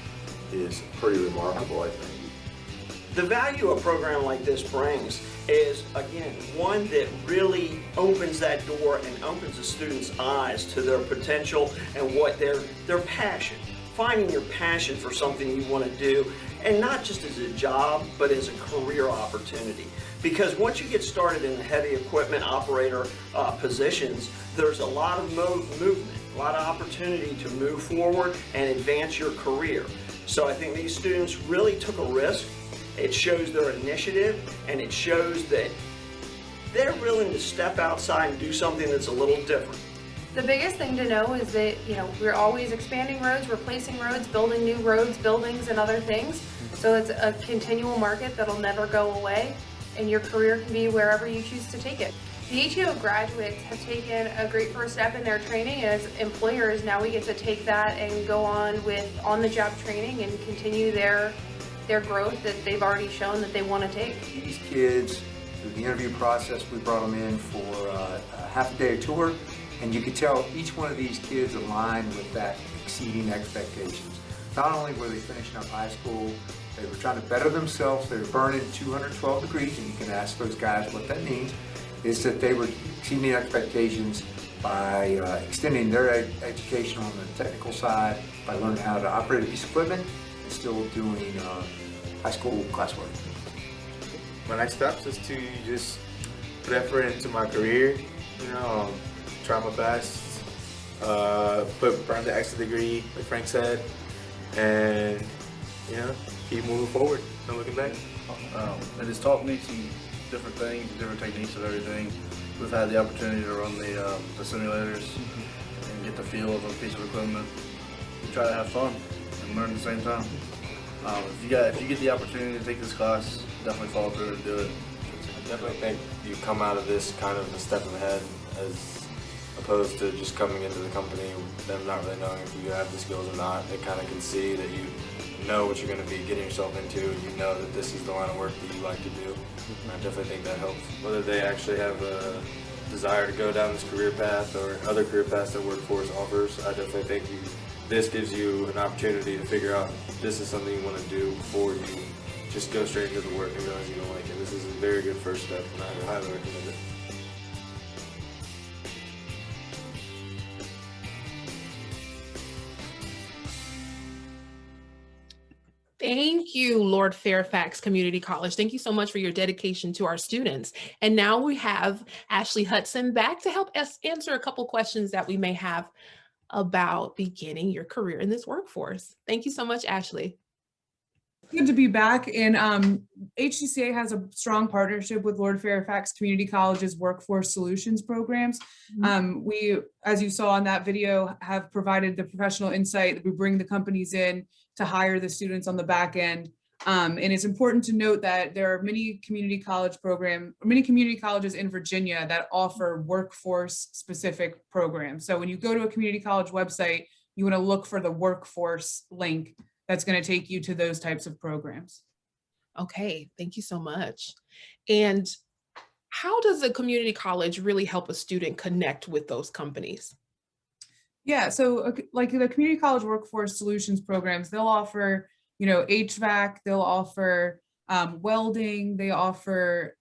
is pretty remarkable, I think. The value a program like this brings is, again, one that really opens that door and opens the students' eyes to their potential and what their passion. Finding your passion for something you want to do, and not just as a job, but as a career opportunity. Because once you get started in the heavy equipment operator positions, there's a lot of movement, a lot of opportunity to move forward and advance your career. So I think these students really took a risk. It shows their initiative, and it shows that they're willing to step outside and do something that's a little different. The biggest thing to know is that, we're always expanding roads, replacing roads, building new roads, buildings, and other things. So it's a continual market that'll never go away, and your career can be wherever you choose to take it. The HEO graduates have taken a great first step in their training. As employers, now we get to take that and go on with on-the-job training and continue their growth that they've already shown that they want to take. These kids, through the interview process, we brought them in for a half-a-day tour, and you could tell each one of these kids aligned with that exceeding expectations. Not only were they finishing up high school, they were trying to better themselves. They were burning 212 degrees, and you can ask those guys what that means, is that they were exceeding expectations by extending their education on the technical side, by learning how to operate a piece of equipment, and still doing high school classwork. My next steps is to just put effort into my career, try my best, burn the extra degree, like Frank said, and keep moving forward, no looking back. It has taught me some different things, different techniques of everything. We've had the opportunity to run the simulators and get the feel of a piece of equipment. We try to have fun and learn at the same time. If you get the opportunity to take this class, definitely follow through and do it. I definitely think you come out of this kind of a step ahead as opposed to just coming into the company, them not really knowing if you have the skills or not. They kind of can see that you know what you're going to be getting yourself into, and you know that this is the line of work that you like to do. And I definitely think that helps. Whether they actually have a desire to go down this career path or other career paths that Workforce offers, I definitely think this gives you an opportunity to figure out this is something you want to do before you just go straight into the work and realize you don't like it. This is a very good first step, and I highly recommend it. Thank you, Lord Fairfax Community College. Thank you so much for your dedication to our students. And now we have Ashley Hudson back to help us answer a couple questions that we may have about beginning your career in this workforce. Thank you so much, Ashley. Good to be back. And HCCA has a strong partnership with Lord Fairfax Community College's Workforce Solutions programs. We, as you saw in that video, have provided the professional insight that we bring the companies in to hire the students on the back end. And it's important to note that there are many community colleges in Virginia that offer workforce specific programs. So when you go to a community college website, you want to look for the workforce link that's going to take you to those types of programs. Okay, thank you so much. And how does a community college really help a student connect with those companies? Yeah, so like the community college workforce solutions programs, they'll offer, HVAC, they'll offer welding, they offer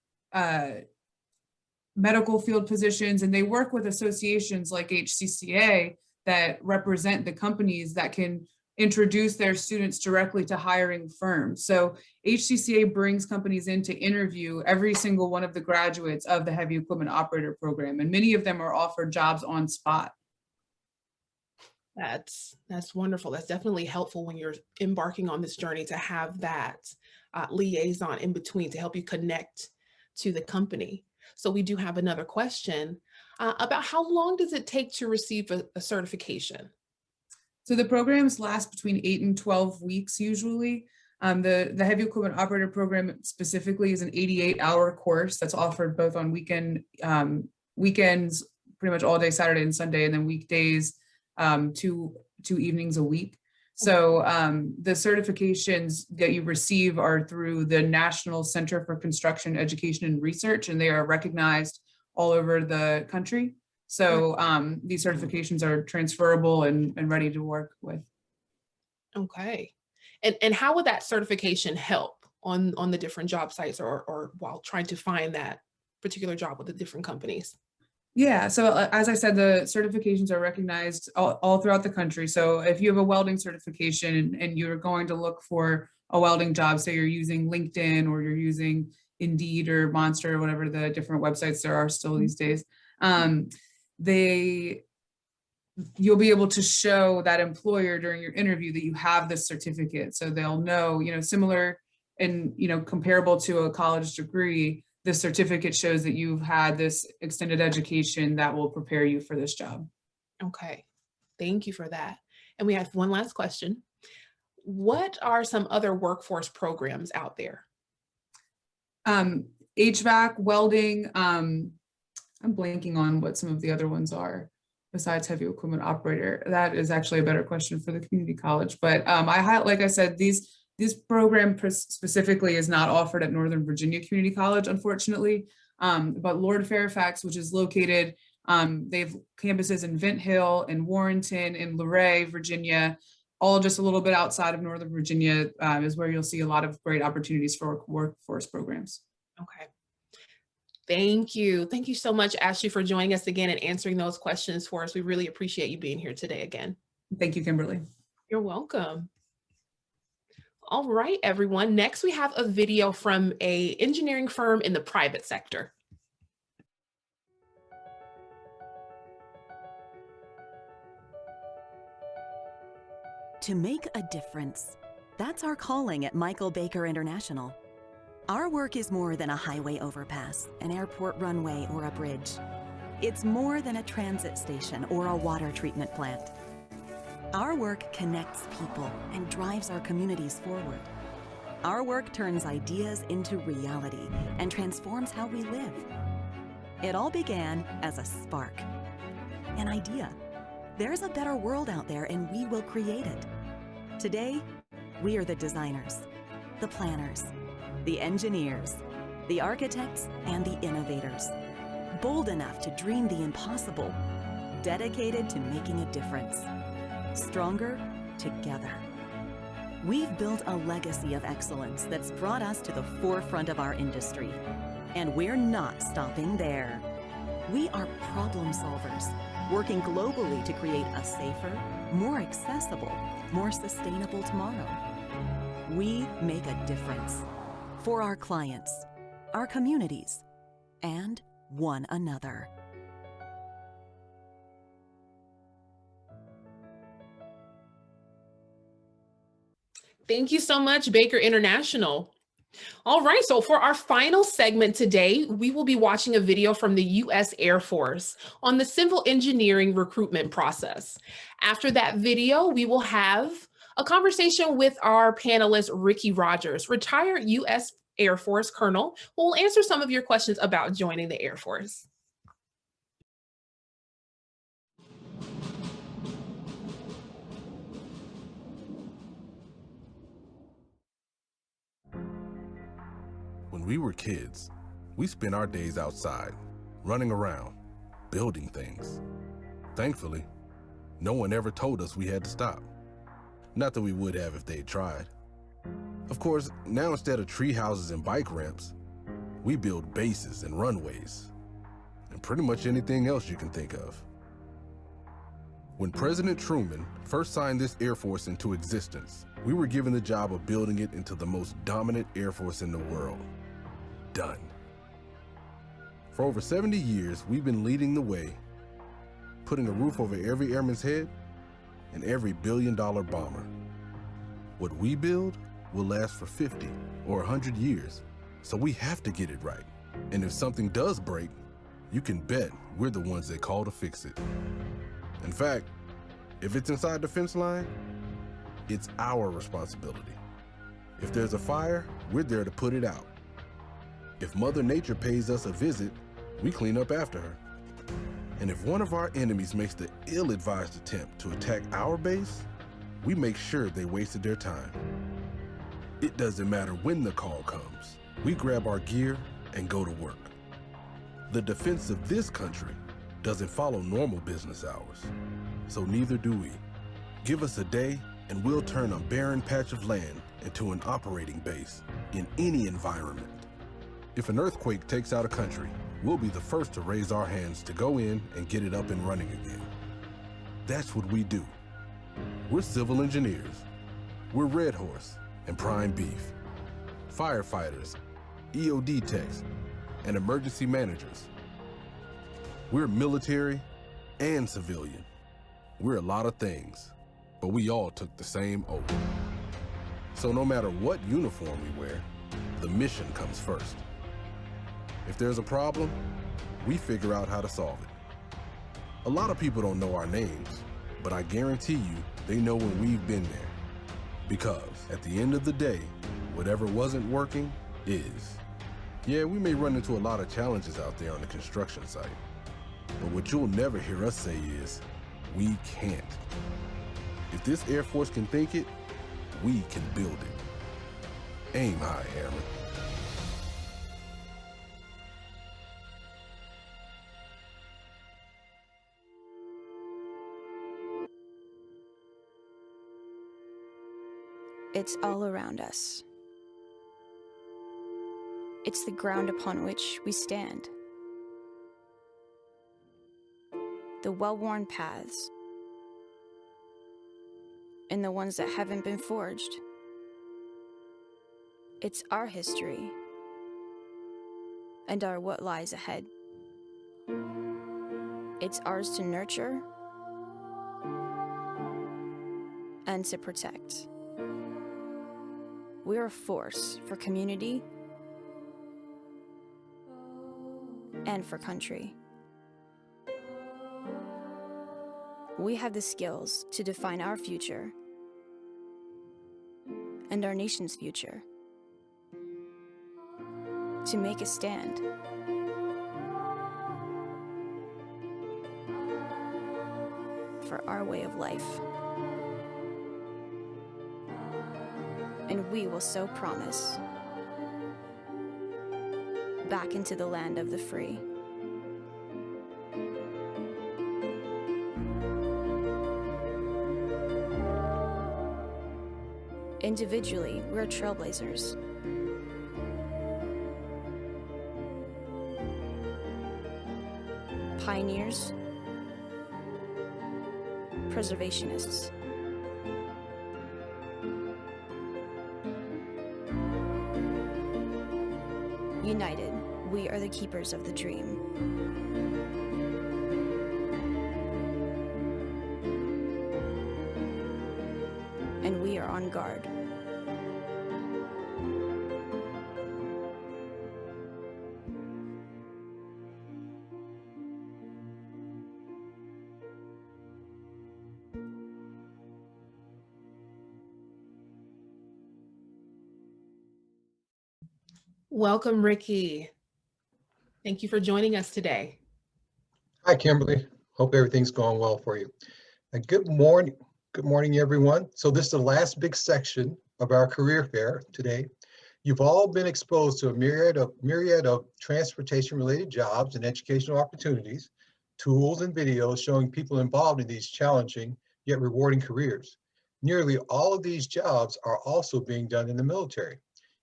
medical field positions, and they work with associations like HCCA that represent the companies that can introduce their students directly to hiring firms. So HCCA brings companies in to interview every single one of the graduates of the heavy equipment operator program, and many of them are offered jobs on spot. That's wonderful. That's definitely helpful when you're embarking on this journey to have that liaison in between to help you connect to the company. So we do have another question about how long does it take to receive a certification? So the programs last between 8 and 12 weeks usually. The heavy equipment operator program specifically is an 88-hour course that's offered both on weekends, pretty much all day Saturday and Sunday, and then weekdays, two evenings a week. So the certifications that you receive are through the National Center for Construction Education and Research, and they are recognized all over the country. So these certifications are transferable and ready to work with. Okay. And how would that certification help on the different job sites or while trying to find that particular job with the different companies? Yeah, so as I said, the certifications are recognized all throughout the country. So if you have a welding certification and you're going to look for a welding job, say you're using LinkedIn or you're using Indeed or Monster or whatever the different websites there are still these days, you'll be able to show that employer during your interview that you have this certificate. So they'll know, similar and, comparable to a college degree, this certificate shows that you've had this extended education that will prepare you for this job. Okay, thank you for that. And we have one last question. What are some other workforce programs out there? HVAC, welding, I'm blanking on what some of the other ones are besides heavy equipment operator. That is actually a better question for the community college. But like I said, this program specifically is not offered at Northern Virginia Community College, unfortunately. But Lord Fairfax, which is located, they have campuses in Vint Hill, in Warrenton, in Luray, Virginia, all just a little bit outside of Northern Virginia, is where you'll see a lot of great opportunities for workforce programs. Okay. Thank you. Thank you so much, Ashley, for joining us again and answering those questions for us. We really appreciate you being here today again. Thank you, Kimberly. You're welcome. All right, everyone. Next, we have a video from an engineering firm in the private sector. To make a difference. That's our calling at Michael Baker International. Our work is more than a highway overpass, an airport runway, or a bridge. It's more than a transit station or a water treatment plant. Our work connects people and drives our communities forward. Our work turns ideas into reality and transforms how we live. It all began as a spark, an idea. There's a better world out there and we will create it. Today, we are the designers, the planners, the engineers, the architects, and the innovators. Bold enough to dream the impossible, dedicated to making a difference. Stronger together. We've built a legacy of excellence that's brought us to the forefront of our industry. And we're not stopping there. We are problem solvers, working globally to create a safer, more accessible, more sustainable tomorrow. We make a difference for our clients, our communities, and one another. Thank you so much, Baker International. All right, so for our final segment today, we will be watching a video from the U.S. Air Force on the civil engineering recruitment process. After that video, we will have a conversation with our panelist, Ricky Rogers, retired U.S. Air Force Colonel, who will answer some of your questions about joining the Air Force. When we were kids, we spent our days outside, running around, building things. Thankfully, no one ever told us we had to stop. Not that we would have if they had tried. Of course, now instead of tree houses and bike ramps, we build bases and runways, and pretty much anything else you can think of. When President Truman first signed this Air Force into existence, we were given the job of building it into the most dominant Air Force in the world. Done. For over 70 years, we've been leading the way, putting a roof over every airman's head and every billion-dollar bomber. What we build will last for 50 or 100 years, so we have to get it right. And if something does break, you can bet we're the ones that call to fix it. In fact, if it's inside the fence line, it's our responsibility. If there's a fire, we're there to put it out. If Mother Nature pays us a visit, we clean up after her. And if one of our enemies makes the ill-advised attempt to attack our base, we make sure they wasted their time. It doesn't matter when the call comes. We grab our gear and go to work. The defense of this country doesn't follow normal business hours, so neither do we. Give us a day and we'll turn a barren patch of land into an operating base in any environment. If an earthquake takes out a country, we'll be the first to raise our hands to go in and get it up and running again. That's what we do. We're civil engineers. We're Red Horse and Prime Beef, firefighters, EOD techs, and emergency managers. We're military and civilian. We're a lot of things, but we all took the same oath. So no matter what uniform we wear, the mission comes first. If there's a problem, we figure out how to solve it. A lot of people don't know our names, but I guarantee you they know when we've been there. Because at the end of the day, whatever wasn't working is. Yeah, we may run into a lot of challenges out there on the construction site, but what you'll never hear us say is, we can't. If this Air Force can think it, we can build it. Aim high, Airman. It's all around us. It's the ground upon which we stand. The well-worn paths, and the ones that haven't been forged. It's our history, and our what lies ahead. It's ours to nurture and to protect. We're a force for community and for country. We have the skills to define our future and our nation's future, to make a stand. For our way of life. And we will so promise back into the land of the free. Individually, we're trailblazers. Pioneers, preservationists. United, we are the keepers of the dream. And we are on guard. Welcome, Ricky. Thank you for joining us today. Hi, Kimberly. Hope everything's going well for you. Good morning. Good morning, everyone. So this is the last big section of our career fair today. You've all been exposed to a myriad of transportation-related jobs and educational opportunities, tools and videos showing people involved in these challenging yet rewarding careers. Nearly all of these jobs are also being done in the military.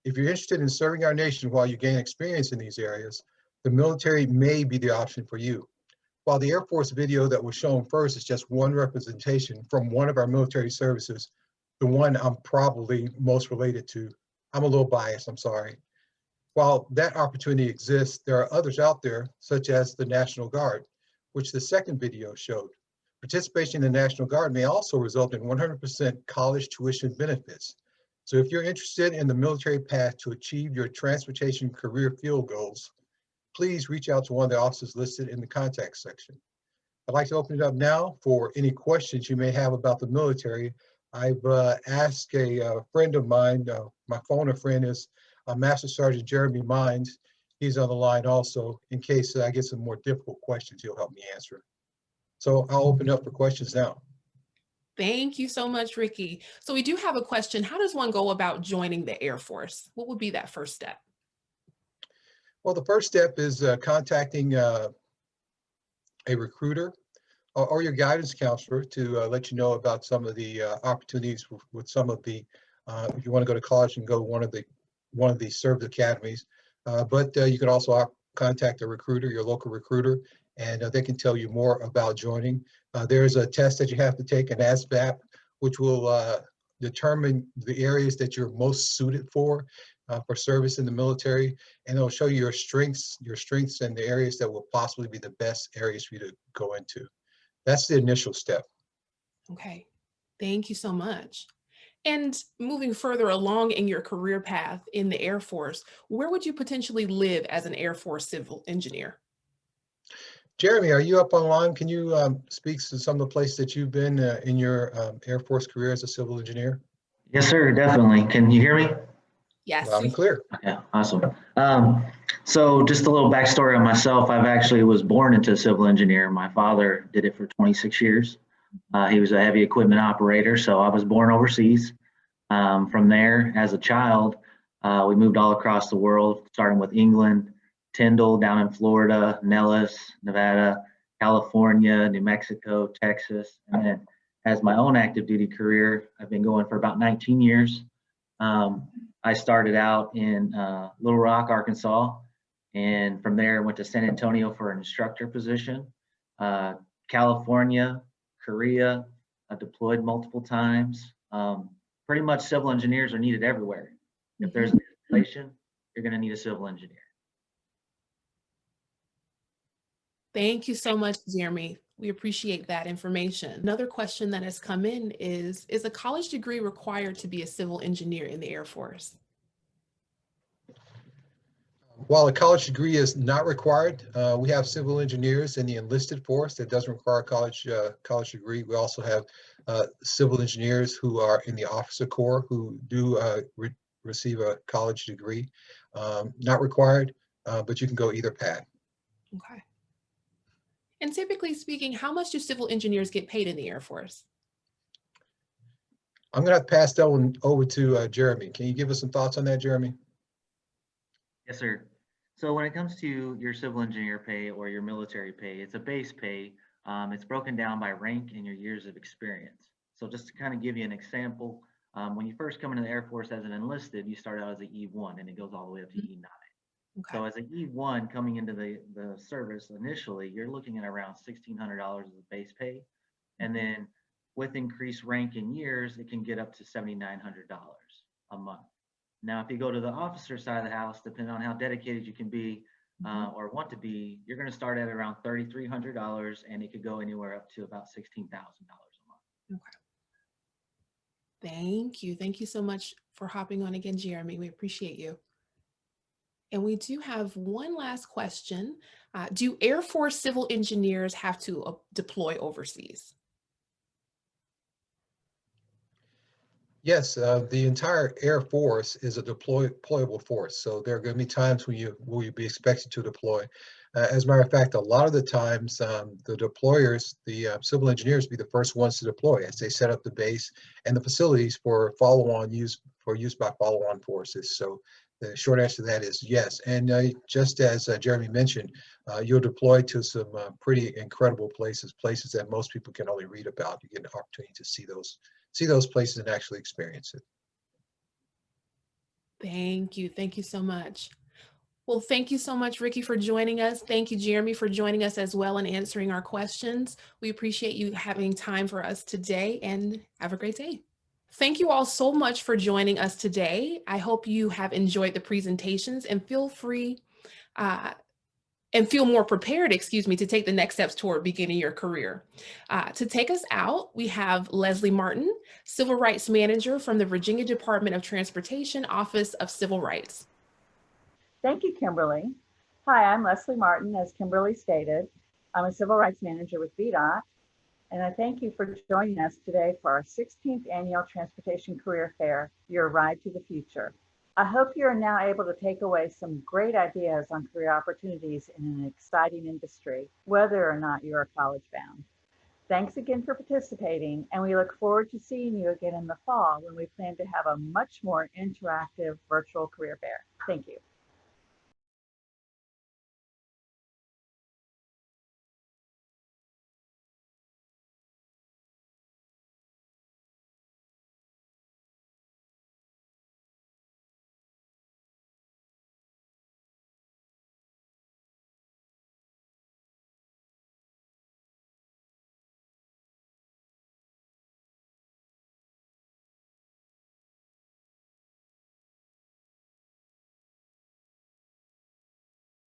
If you're interested in serving our nation while you gain experience in these areas, the military may be the option for you. While the Air Force video that was shown first is just one representation from one of our military services, the one I'm probably most related to, I'm a little biased, I'm sorry. While that opportunity exists, there are others out there, such as the National Guard, which the second video showed. Participation in the National Guard may also result in 100% college tuition benefits. So if you're interested in the military path to achieve your transportation career field goals, please reach out to one of the officers listed in the contact section. I'd like to open it up now for any questions you may have about the military. I've asked a friend of mine, my phone friend is Master Sergeant Jeremy Mines. He's on the line also. In case I get some more difficult questions, he'll help me answer. So I'll open up for questions now. Thank you so much, Ricky. So we do have a question. How does one go about joining the Air Force? What would be that first step? Well, the first step is contacting a recruiter or your guidance counselor to let you know about some of the opportunities with some of the, if you want to go to college and go to one of the served academies. But you can also contact a recruiter, your local recruiter, and they can tell you more about joining. There's a test that you have to take, an ASVAB, which will determine the areas that you're most suited for service in the military, and it'll show you your strengths and the areas that will possibly be the best areas for you to go into. That's the initial step. Okay, thank you so much. And moving further along in your career path in the Air Force, where would you potentially live as an Air Force civil engineer? Jeremy, are you up online? Can you speak to some of the places that you've been in your Air Force career as a civil engineer? Yes, sir, definitely. Can you hear me? Yes. Loud and clear. Yeah, awesome. So just a little backstory on myself. I've actually was born into a civil engineer. My father did it for 26 years. He was a heavy equipment operator, so I was born overseas. From there, as a child, we moved all across the world, starting with England, Tyndall down in Florida, Nellis, Nevada, California, New Mexico, Texas. And then as my own active duty career, I've been going for about 19 years. I started out in Little Rock, Arkansas, and from there went to San Antonio for an instructor position. California, Korea, I deployed multiple times. Pretty much civil engineers are needed everywhere. If there's an installation, you're going to need a civil engineer. Thank you so much, Jeremy. We appreciate that information. Another question that has come in is a college degree required to be a civil engineer in the Air Force? While a college degree is not required, we have civil engineers in the enlisted force that doesn't require a college degree. We also have civil engineers who are in the officer corps who do receive a college degree. Not required, but you can go either path. Okay. And typically speaking, how much do civil engineers get paid in the Air Force? I'm going to have to pass that one over to Jeremy. Can you give us some thoughts on that, Jeremy? Yes, sir. So when it comes to your civil engineer pay or your military pay, it's a base pay. It's broken down by rank and your years of experience. So just to kind of give you an example, when you first come into the Air Force as an enlisted, you start out as an E1 and it goes all the way up to E9. Okay. So as an E1 coming into the service initially, you're looking at around $1,600 as a base pay. And then with increased rank in years, it can get up to $7,900 a month. Now, if you go to the officer side of the house, depending on how dedicated you can be or want to be, you're going to start at around $3,300 and it could go anywhere up to about $16,000 a month. Okay. Thank you. Thank you so much for hopping on again, Jeremy. We appreciate you. And we do have one last question. Do Air Force civil engineers have to deploy overseas? Yes, the entire Air Force is a deployable force. So there are going to be times when you'll be expected to deploy. As a matter of fact, a lot of the times the deployers, the civil engineers, be the first ones to deploy as they set up the base and the facilities for use by follow-on forces. So the short answer to that is yes. And just as Jeremy mentioned, you'll deploy to some pretty incredible places that most people can only read about. You get an opportunity to see those places and actually experience it. Thank you. Thank you so much. Well, thank you so much, Ricky, for joining us. Thank you, Jeremy, for joining us as well and answering our questions. We appreciate you having time for us today and have a great day. Thank you all so much for joining us today. I hope you have enjoyed the presentations and feel more prepared, to take the next steps toward beginning your career. To take us out, we have Leslie Martin, Civil Rights Manager from the Virginia Department of Transportation Office of Civil Rights. Thank you, Kimberly. Hi, I'm Leslie Martin. As Kimberly stated, I'm a Civil Rights Manager with VDOT, and I thank you for joining us today for our 16th Annual Transportation Career Fair, Your Ride to the Future. I hope you are now able to take away some great ideas on career opportunities in an exciting industry, whether or not you are college bound. Thanks again for participating, and we look forward to seeing you again in the fall when we plan to have a much more interactive virtual career fair. Thank you.